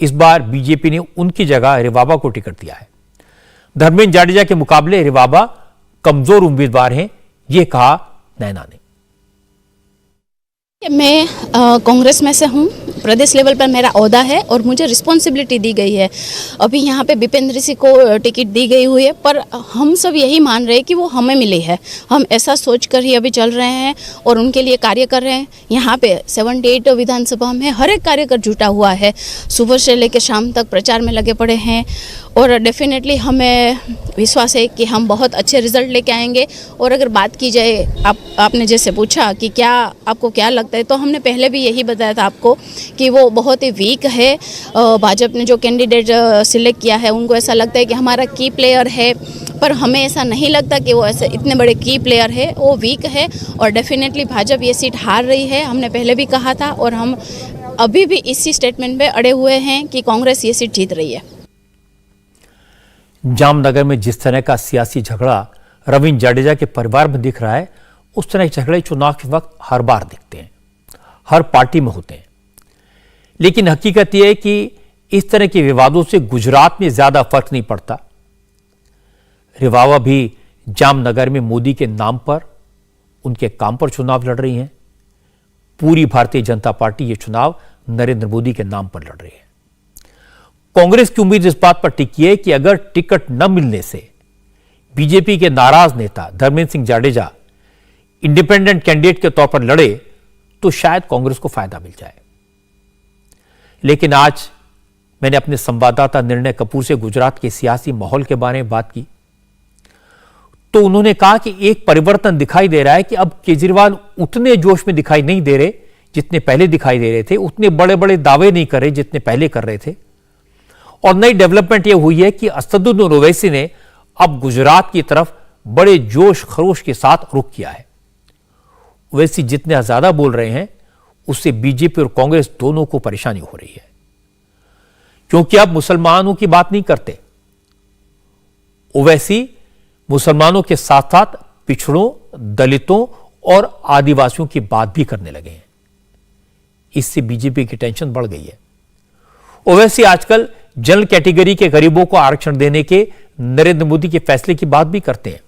इस बार बीजेपी ने उनकी जगह रिवाबा को टिकट दिया है। धर्मेंद्र जाडेजा के मुकाबले रिवाबा कमजोर उम्मीदवार हैं, यह कहा नैना ने। मैं कांग्रेस में से हूँ, प्रदेश लेवल पर मेरा ओहदा है और मुझे रिस्पॉन्सिबिलिटी दी गई है। अभी यहाँ पे विपेंद्र सिंह को टिकट दी गई हुई है, पर हम सब यही मान रहे हैं कि वो हमें मिली है। हम ऐसा सोचकर ही अभी चल रहे हैं और उनके लिए कार्य कर रहे हैं। यहाँ पे 78 विधानसभा में हर एक कार्यकर जुटा हुआ है, सुबह से लेकर शाम तक प्रचार में लगे पड़े हैं और डेफिनेटली हमें विश्वास है कि हम बहुत अच्छे रिजल्ट लेके आएंगे। और अगर बात की जाए, आपने जैसे पूछा कि क्या आपको क्या लगता है, तो हमने पहले भी यही बताया था आपको कि वो बहुत ही वीक है। भाजपा ने जो कैंडिडेट सिलेक्ट किया है उनको ऐसा लगता है कि हमारा की प्लेयर है, पर हमें ऐसा नहीं लगता कि वो ऐसे इतने बड़े की प्लेयर है, वो वीक है और डेफिनेटली भाजपा ये सीट हार रही है। हमने पहले भी कहा था और हम अभी भी इसी स्टेटमेंट पे अड़े हुए हैं कि कांग्रेस ये सीट जीत रही है। जामनगर में जिस तरह का सियासी झगड़ा रविंद्र जडेजा के परिवार में दिख रहा है, उस तरह के झगड़े चुनाव के वक्त हर बार दिखते हैं, हर पार्टी में होते हैं। लेकिन हकीकत यह है कि इस तरह के विवादों से गुजरात में ज्यादा फर्क नहीं पड़ता। रिवाबा भी जामनगर में मोदी के नाम पर, उनके काम पर चुनाव लड़ रही हैं। पूरी भारतीय जनता पार्टी ये चुनाव नरेंद्र मोदी के नाम पर लड़ रही है। कांग्रेस की उम्मीद इस बात पर टिकी है कि अगर टिकट न मिलने से बीजेपी के नाराज नेता धर्मेंद्र सिंह जाडेजा इंडिपेंडेंट कैंडिडेट के तौर पर लड़े तो शायद कांग्रेस को फायदा मिल जाए। लेकिन आज मैंने अपने संवाददाता निर्णय कपूर से गुजरात के सियासी माहौल के बारे में बात की, तो उन्होंने कहा कि एक परिवर्तन दिखाई दे रहा है कि अब केजरीवाल उतने जोश में दिखाई नहीं दे रहे जितने पहले दिखाई दे रहे थे, उतने बड़े बड़े दावे नहीं कर रहे जितने पहले कर रहे थे। और नई डेवलपमेंट यह हुई है कि असदुद्दीन ओवैसी ने अब गुजरात की तरफ बड़े जोश खरोश के साथ रुख किया है। ओवैसी जितने ज्यादा बोल रहे हैं उससे बीजेपी और कांग्रेस दोनों को परेशानी हो रही है, क्योंकि अब मुसलमानों की बात नहीं करते। ओवैसी मुसलमानों के साथ साथ पिछड़ों, दलितों और आदिवासियों की बात भी करने लगे हैं। इससे बीजेपी की टेंशन बढ़ गई है। ओवैसी आजकल जनरल कैटेगरी के गरीबों को आरक्षण देने के नरेंद्र मोदी के फैसले की बात भी करते हैं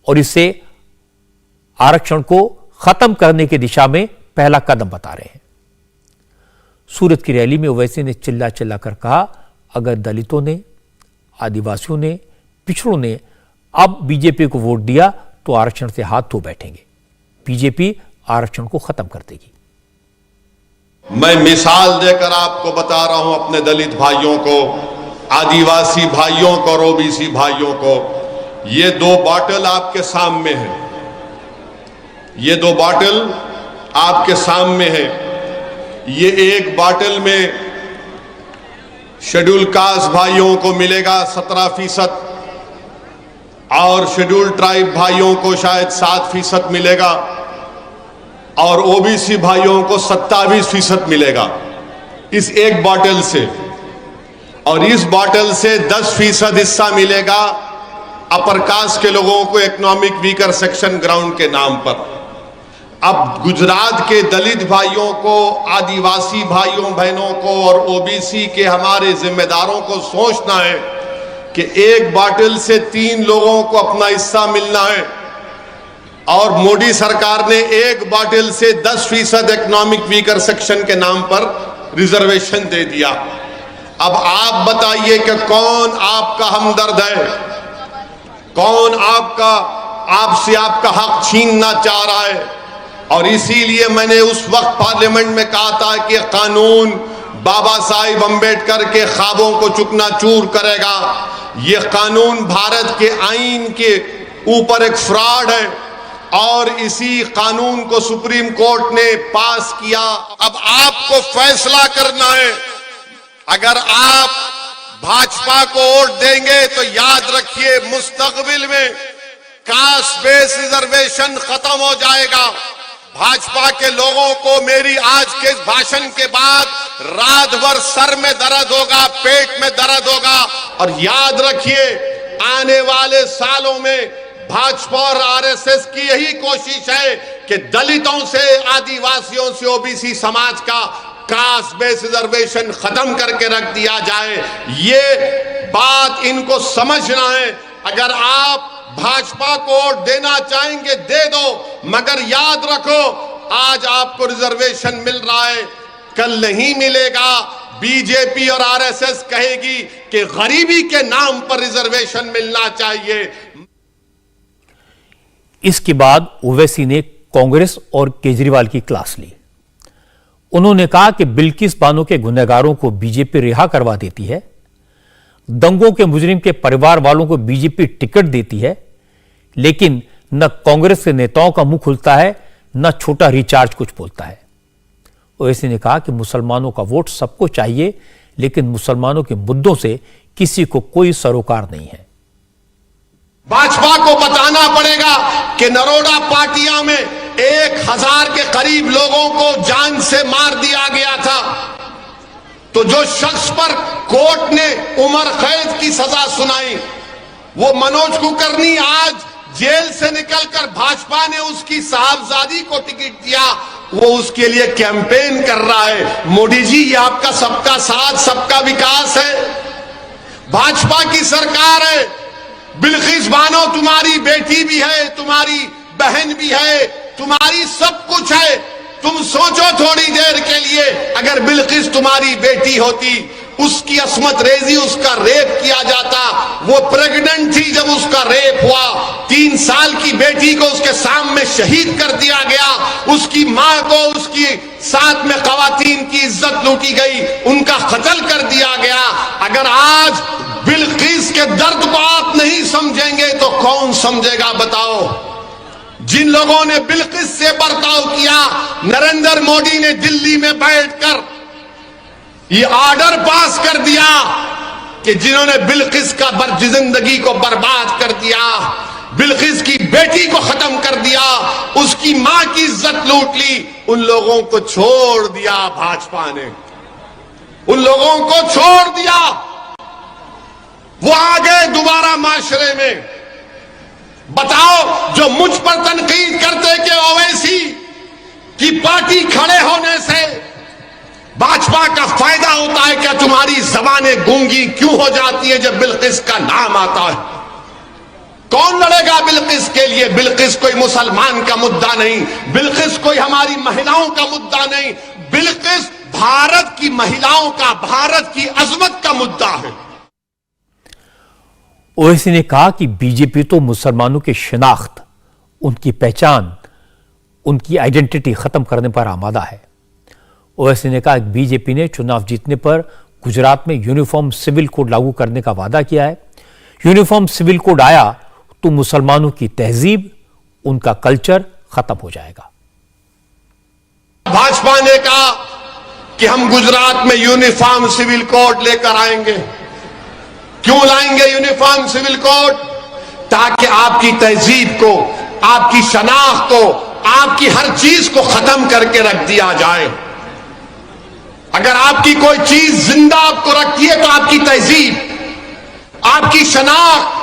और इससे आरक्षण को खत्म करने की दिशा में पहला कदम बता रहे हैं। सूरत की रैली में ओवैसी ने चिल्ला चिल्ला कर कहा, अगर दलितों ने, आदिवासियों ने, पिछड़ों ने अब बीजेपी को वोट दिया तो आरक्षण से हाथ धो बैठेंगे। बीजेपी आरक्षण को खत्म कर देगी। मैं मिसाल देकर आपको बता रहा हूं अपने दलित भाइयों को, आदिवासी भाइयों को और ओबीसी भाइयों को, ये दो बॉटल आपके सामने है, ये दो बॉटल आपके सामने है। ये एक बॉटल में शेड्यूल कास्ट भाइयों को मिलेगा 17% और शेड्यूल ट्राइब भाइयों को शायद 7% मिलेगा और ओबीसी भाइयों को 27% मिलेगा इस एक बॉटल से। और इस बॉटल से 10% हिस्सा मिलेगा अपर कास्ट के लोगों को इकोनॉमिक वीकर सेक्शन ग्राउंड के नाम पर। अब गुजरात के दलित भाइयों को, आदिवासी भाइयों बहनों को और ओबीसी के हमारे जिम्मेदारों को सोचना है कि एक बॉटल से 3 लोगों को अपना हिस्सा मिलना है और मोदी सरकार ने एक बॉटल से 10% इकोनॉमिक वीकर सेक्शन के नाम पर रिजर्वेशन दे दिया। अब आप बताइए कि कौन आपका हमदर्द है, कौन आपसे आपका हक छीनना चाह रहा है। और इसीलिए मैंने उस वक्त पार्लियामेंट में कहा था कि कानून बाबा साहिब अंबेडकर के ख्वाबों को चूकना-चूर करेगा। यह कानून भारत के आईन के ऊपर एक फ्रॉड है और इसी कानून को सुप्रीम कोर्ट ने पास किया। अब आपको फैसला करना है। अगर आप भाजपा को वोट देंगे तो याद रखिए मुस्तकबिल में कास्ट बेस रिजर्वेशन खत्म हो जाएगा। भाजपा के लोगों को मेरी आज के भाषण के बाद रात भर सर में दर्द होगा, पेट में दर्द होगा। और याद रखिए आने वाले सालों में भाजपा और आरएसएस की यही कोशिश है कि दलितों से, आदिवासियों से, ओबीसी समाज का कास्ट बेस रिजर्वेशन खत्म करके रख दिया जाए। ये बात इनको समझना है। अगर आप भाजपा को वोट देना चाहेंगे दे दो, मगर याद रखो आज आपको रिजर्वेशन मिल रहा है, कल नहीं मिलेगा। बीजेपी और आरएसएस कहेगी कि गरीबी के नाम पर रिजर्वेशन मिलना चाहिए। इसके बाद ओवैसी ने कांग्रेस और केजरीवाल की क्लास ली। उन्होंने कहा कि बिल्किस बानो के गुनहगारों को बीजेपी रिहा करवा देती है, दंगों के मुजरिम के परिवार वालों को बीजेपी टिकट देती है, लेकिन न कांग्रेस के नेताओं का मुंह खुलता है, न छोटा रिचार्ज कुछ बोलता है। ओवैसी ने कहा कि मुसलमानों का वोट सबको चाहिए, लेकिन मुसलमानों के मुद्दों से किसी को कोई सरोकार नहीं है। भाजपा को बताना पड़ेगा कि नरोडा पाटिया में 1000 के करीब लोगों को जान से मार दिया गया था, तो जो शख्स पर कोर्ट ने उम्र कैद की सजा सुनाई, वो मनोज कुलकर्णी आज जेल से निकलकर भाजपा ने उसकी साहबजादी को टिकट दिया, वो उसके लिए कैंपेन कर रहा है। मोदी जी, ये आपका सबका साथ सबका विकास है, भाजपा की सरकार है। बिल्किस बानो तुम्हारी बेटी भी है, तुम्हारी बहन भी है, तुम्हारी सब कुछ है। तुम सोचो थोड़ी देर के लिए, अगर बिल्किस तुम्हारी बेटी होती, उसकी असमत रेजी, उसका रेप किया जाता, वो प्रेग्नेंट थी जब उसका रेप हुआ, 3 साल की बेटी को उसके सामने शहीद कर दिया गया, उसकी मां को, उसकी साथ में खवातीन की इज्जत लूटी गई, उनका कत्ल कर दिया गया। अगर आज बिल्किस के दर्द को आप नहीं समझेंगे तो कौन समझेगा बताओ। जिन लोगों ने बिल्किस से बर्ताव किया, नरेंद्र मोदी ने दिल्ली में बैठकर ये ऑर्डर पास कर दिया कि जिन्होंने बिल्किस का जिंदगी को बर्बाद कर दिया, बिल्किस की बेटी को खत्म कर दिया, उसकी मां की इज्जत लूट ली, उन लोगों को छोड़ दिया भाजपा ने, उन लोगों को छोड़ दिया। वो आ गए दोबारा माशरे में। बताओ, जो मुझ पर तनकीद करते कि ओवैसी की पार्टी खड़े होने से भाजपा का फायदा होता है क्या? तुम्हारी जबानें गूंगी क्यों हो जाती है जब बिल्किस का नाम आता है? कौन लड़ेगा बिल्किस के लिए? बिल्किस कोई मुसलमान का मुद्दा नहीं, बिल्किस कोई हमारी महिलाओं का मुद्दा नहीं, बिल्किस भारत की महिलाओं का, भारत की अजमत का मुद्दा है। ओवैसी ने कहा कि बीजेपी तो मुसलमानों की शिनाख्त, उनकी पहचान, उनकी आइडेंटिटी खत्म करने पर आमादा है। ओवैसी ने कहा कि बीजेपी ने चुनाव जीतने पर गुजरात में यूनिफॉर्म सिविल कोड लागू करने का वादा किया है। यूनिफॉर्म सिविल कोड आया तो मुसलमानों की तहजीब, उनका कल्चर खत्म हो जाएगा। भाजपा ने कहा कि हम गुजरात में यूनिफॉर्म सिविल कोड लेकर आएंगे। क्यों लाएंगे यूनिफॉर्म सिविल कोड? ताकि आपकी तहजीब को, आपकी शनाख्त को, आपकी हर चीज को खत्म करके रख दिया जाए। अगर आपकी कोई चीज जिंदा आपको रखती है तो आपकी तहजीब, आपकी शनाख्त,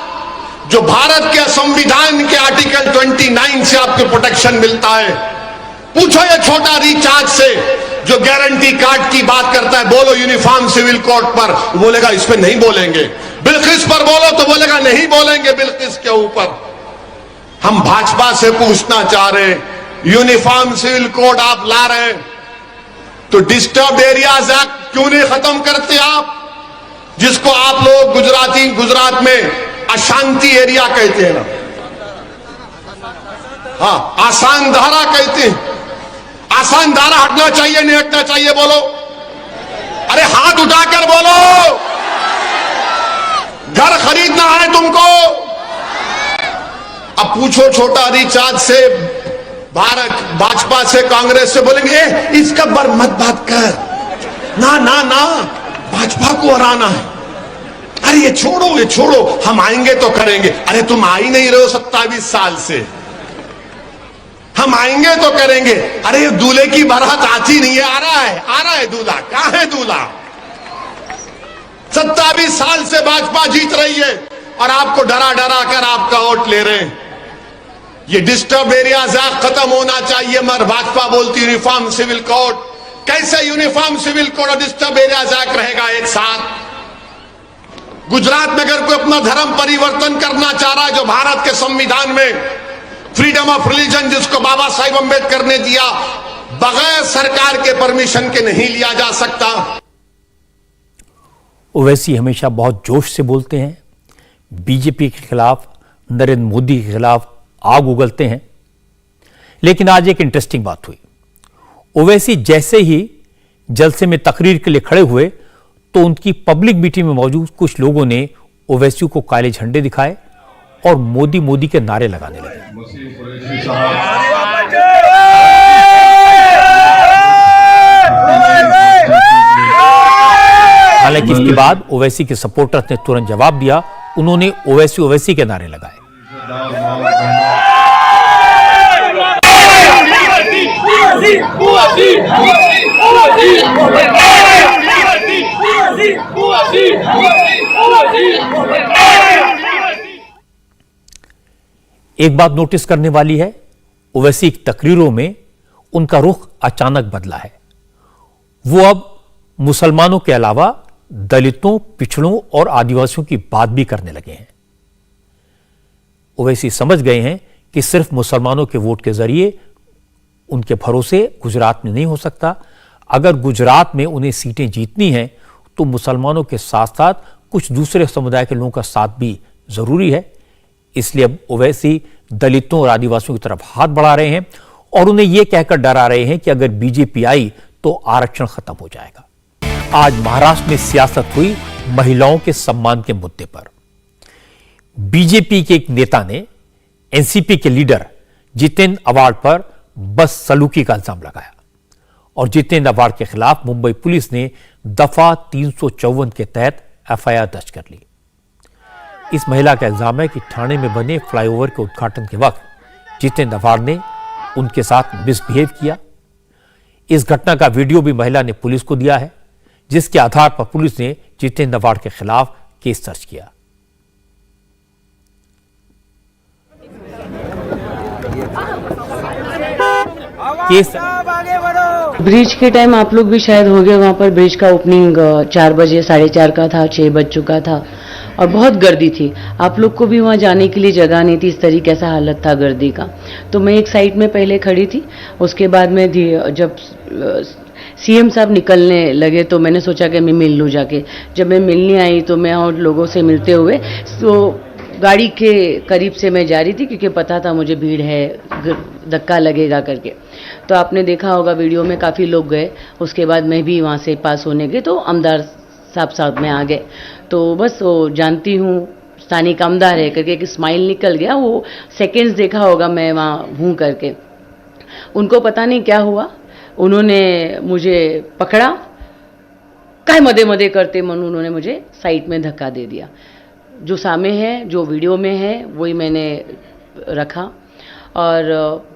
जो भारत के संविधान के आर्टिकल 29 से आपको प्रोटेक्शन मिलता है। पूछो ये छोटा रिचार्ज से जो गारंटी कार्ड की बात करता है, बोलो यूनिफॉर्म सिविल कोड पर, बोलेगा इस पे नहीं बोलेंगे। बिल्किस पर बोलो तो बोलेगा नहीं बोलेंगे बिल्किस के ऊपर। हम भाजपा से पूछना चाह रहे हैं, यूनिफॉर्म सिविल कोड आप ला रहे हैं तो डिस्टर्ब एरियाज एक्ट क्यों नहीं खत्म करते आप, जिसको आप लोग गुजरात में अशांति एरिया कहते हैं ना, हाँ, आसान धारा कहते हैं। आसान धारा हटना चाहिए, नहीं हटना चाहिए? बोलो, अरे हाथ उठाकर बोलो। घर खरीदना है तुमको? अब पूछो छोटा रिचार्ज से, भारत भाजपा से, कांग्रेस से, बोलेंगे इसका मत बात कर, ना ना ना, भाजपा को हराना है। अरे ये छोड़ो, हम आएंगे तो करेंगे। अरे तुम आ ही नहीं रहे हो 27 साल से, हम आएंगे तो करेंगे। अरे दूल्हे की बारात आती नहीं है, आ रहा है दूल्हा। कहां है दूल्हा? 27 साल से भाजपा जीत रही है और आपको डरा कर आपका वोट ले रहे हैं। ये डिस्टर्ब एरियाज एक्ट खत्म होना चाहिए। मगर भाजपा बोलती यूनिफॉर्म सिविल कोड। कैसे यूनिफॉर्म सिविल कोड और डिस्टर्ब एरियाज एक्ट रहेगा एक साथ? गुजरात में अगर कोई अपना धर्म परिवर्तन करना चाह रहा है, जो भारत के संविधान में फ्रीडम ऑफ रिलीजन जिसको बाबा साहिब अम्बेडकर ने दिया, बगैर सरकार के परमिशन के नहीं लिया जा सकता। ओवैसी हमेशा बहुत जोश से बोलते हैं, बीजेपी के खिलाफ, नरेंद्र मोदी के खिलाफ आग उगलते हैं। लेकिन आज एक इंटरेस्टिंग बात हुई। ओवैसी जैसे ही जलसे में तकरीर के लिए खड़े हुए तो उनकी पब्लिक मीटिंग में मौजूद कुछ लोगों ने ओवैसी को काले झंडे दिखाए और मोदी के नारे लगाने लगे। हालांकि इसके बाद ओवैसी के सपोर्टर्स ने तुरंत जवाब दिया। उन्होंने ओवैसी के नारे लगाए। एक बात नोटिस करने वाली है, ओवैसी की तकरीरों में उनका रुख अचानक बदला है। वो अब मुसलमानों के अलावा दलितों, पिछड़ों और आदिवासियों की बात भी करने लगे हैं। ओवैसी समझ गए हैं कि सिर्फ मुसलमानों के वोट के जरिए उनके भरोसे गुजरात में नहीं हो सकता। अगर गुजरात में उन्हें सीटें जीतनी हैं तो मुसलमानों के साथ साथ कुछ दूसरे समुदाय के लोगों का साथ भी जरूरी है। इसलिए अब ओवैसी दलितों और आदिवासियों की तरफ हाथ बढ़ा रहे हैं और उन्हें यह कहकर डरा रहे हैं कि अगर बीजेपी आई तो आरक्षण खत्म हो जाएगा। आज महाराष्ट्र में सियासत हुई महिलाओं के सम्मान के मुद्दे पर। बीजेपी के एक नेता ने एनसीपी के लीडर जितेंद्र अवार्ड पर बस सलूकी का इल्जाम लगाया और जितेंद्र अवार्ड के खिलाफ मुंबई पुलिस ने दफा 354 के तहत एफआईआर दर्ज कर ली। इस महिला का इल्जाम है कि ठाणे में बने फ्लाईओवर के उद्घाटन के वक्त जितेंद्र अवार्ड ने उनके साथ मिसबिहेव किया। इस घटना का वीडियो भी महिला ने पुलिस को दिया है, जिसके आधार पर पुलिस ने जितेंद्र अवार्ड के खिलाफ केस दर्ज किया। केस। ब्रिज के टाइम आप लोग भी शायद हो गए, वहाँ पर ब्रिज का ओपनिंग 4 बजे 4:30 का था, 6 बज चुका था और बहुत गर्दी थी। आप लोग को भी वहाँ जाने के लिए जगह नहीं थी, इस तरीके से हालत था गर्दी का। तो मैं एक साइड में पहले खड़ी थी, उसके बाद में जब सीएम साहब निकलने लगे तो मैंने सोचा कि मैं मिल लूँ जाके। जब मैं मिलने आई तो मैं और लोगों से मिलते हुए तो गाड़ी के करीब से मैं जा रही थी, क्योंकि पता था मुझे भीड़ है, धक्का लगेगा करके। तो आपने देखा होगा वीडियो में काफ़ी लोग गए, उसके बाद मैं भी वहाँ से पास होने गई तो आमदार साहब में आ गए। तो बस वो जानती हूँ स्थानिक आमदार है करके एक स्माइल निकल गया, वो सेकेंड्स देखा होगा मैं वहाँ हूँ करके। उनको पता नहीं क्या हुआ, उन्होंने मुझे पकड़ा, काय मदे मदे करते मन उन्होंने मुझे साइड में धक्का दे दिया। जो सामने है, जो वीडियो में है, वही मैंने रखा और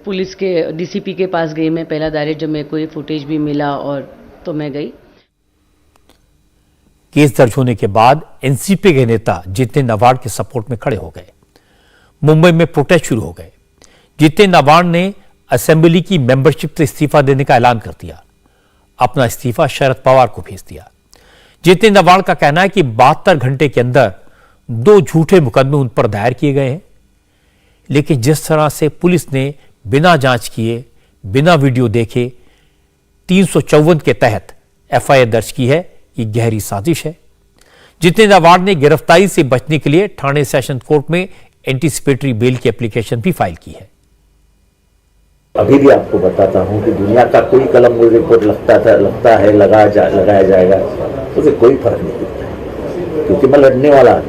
पुलिस के डीसीपी के पास गई मैं पहला दायरे, जब मेरे को ये फुटेज भी मिला और तो मैं गई। केस दर्ज होने के बाद एनसीपी के नेता जितेंद्र नवाड़ के सपोर्ट में खड़े हो गए। मुंबई में प्रोटेस्ट शुरू हो गए। जितेंद्र नवाड़ ने असेंबली की मेंबरशिप से इस्तीफा देने का ऐलान कर दिया। अपना इस्तीफा शरद पवार को भेज दिया। जितेंद्र नवाड़ का कहना है कि 72 घंटे के अंदर 2 झूठे मुकदमे उन पर दायर किए गए हैं, लेकिन जिस तरह से पुलिस ने बिना जांच किए, बिना वीडियो देखे 354 के तहत एफआईआर दर्ज की है, ये गहरी साजिश है। जितेंद्र नवाड़ ने गिरफ्तारी से बचने के लिए ठाणे सेशन कोर्ट में एंटीसिपेटरी बेल की एप्लीकेशन भी फाइल की है। अभी भी आपको बताता हूं कि दुनिया का कोई कलम मुझे रिपोर्ट लगता है लगाया जाएगा, उसे कोई फर्क नहीं पड़ता, क्योंकि मैं लड़ने वाला हूं।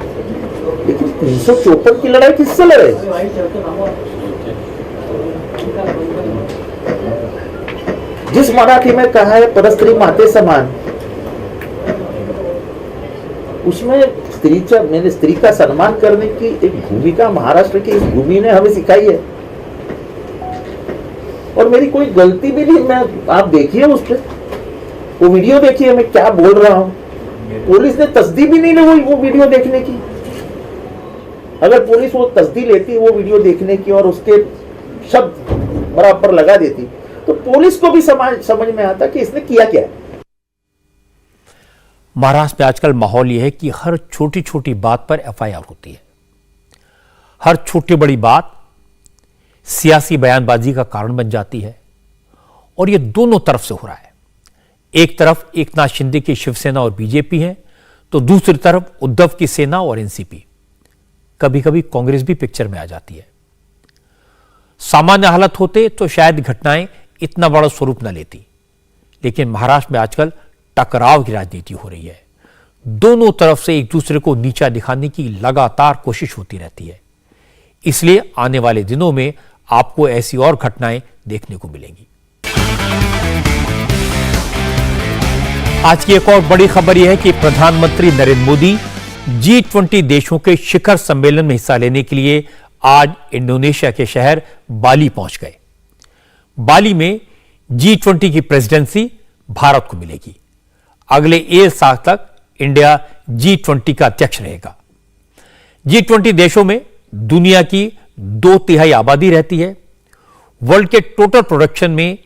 लेकिन 354 की लड़ाई किससे लड़े? जिस मराठी में कहा है परस्त्री माते समान, उसमें मैंने स्त्री का सम्मान करने की एक भूमिका महाराष्ट्र की इस भूमि ने हमें सिखाई है और मेरी कोई गलती भी नहीं। मैं आप देखिए उस पर वो वीडियो देखिए, मैं क्या बोल रहा हूं। पुलिस ने तस्दीक भी नहीं ली वो वीडियो देखने की। अगर पुलिस वो तस्दीक लेती वो वीडियो देखने की और उसके शब्द बराबर लगा देती तो पुलिस को भी समझ में आता कि इसने किया क्या है। महाराष्ट्र में आजकल माहौल यह है कि हर छोटी छोटी बात पर एफआईआर होती है। हर छोटी बड़ी बात सियासी बयानबाजी का कारण बन जाती है और यह दोनों तरफ से हो रहा है। एक तरफ एकनाथ शिंदे की शिवसेना और बीजेपी है, तो दूसरी तरफ उद्धव की सेना और एनसीपी। कभी कभी कांग्रेस भी पिक्चर में आ जाती है। सामान्य हालत होते तो शायद घटनाएं इतना बड़ा स्वरूप न लेती, लेकिन महाराष्ट्र में आजकल टकराव की राजनीति हो रही है। दोनों तरफ से एक दूसरे को नीचा दिखाने की लगातार कोशिश होती रहती है। इसलिए आने वाले दिनों में आपको ऐसी और घटनाएं देखने को मिलेंगी। आज की एक और बड़ी खबर यह है कि प्रधानमंत्री नरेंद्र मोदी G20 देशों के शिखर सम्मेलन में हिस्सा लेने के लिए आज इंडोनेशिया के शहर बाली पहुंच गए। बाली में G20 की प्रेसिडेंसी भारत को मिलेगी। अगले 1 साल तक इंडिया G20 का अध्यक्ष रहेगा। G20 देशों में दुनिया की 2/3 आबादी रहती है। वर्ल्ड के टोटल प्रोडक्शन में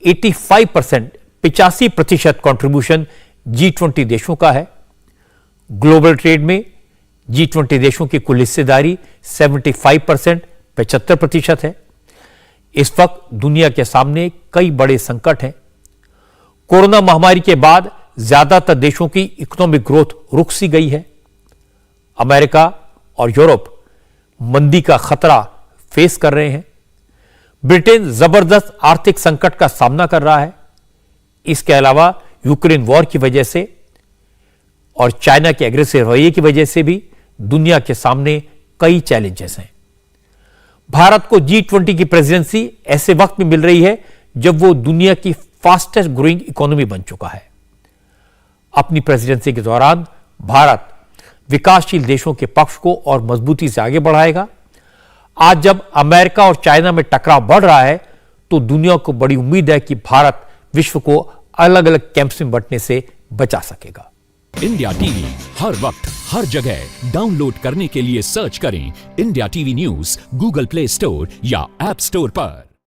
85% कंट्रीब्यूशन G20 देशों का है। ग्लोबल ट्रेड में G20 देशों की कुल हिस्सेदारी 75% है। इस वक्त दुनिया के सामने कई बड़े संकट हैं। कोरोना महामारी के बाद ज्यादातर देशों की इकोनॉमिक ग्रोथ रुक सी गई है। अमेरिका और यूरोप मंदी का खतरा फेस कर रहे हैं। ब्रिटेन जबरदस्त आर्थिक संकट का सामना कर रहा है। इसके अलावा यूक्रेन वॉर की वजह से और चाइना के एग्रेसिव रवैये की वजह से भी दुनिया के सामने कई चैलेंजेस हैं। भारत को G20 की प्रेसिडेंसी ऐसे वक्त में मिल रही है जब वो दुनिया की फास्टेस्ट ग्रोइंग इकोनॉमी बन चुका है। अपनी प्रेसिडेंसी के दौरान भारत विकासशील देशों के पक्ष को और मजबूती से आगे बढ़ाएगा। आज जब अमेरिका और चाइना में टकराव बढ़ रहा है तो दुनिया को बड़ी उम्मीद है कि भारत विश्व को अलग अलग कैंप्स में बंटने से बचा सकेगा। इंडिया टीवी हर वक्त हर जगह डाउनलोड करने के लिए सर्च करें India TV news Google play store या ऐप स्टोर पर।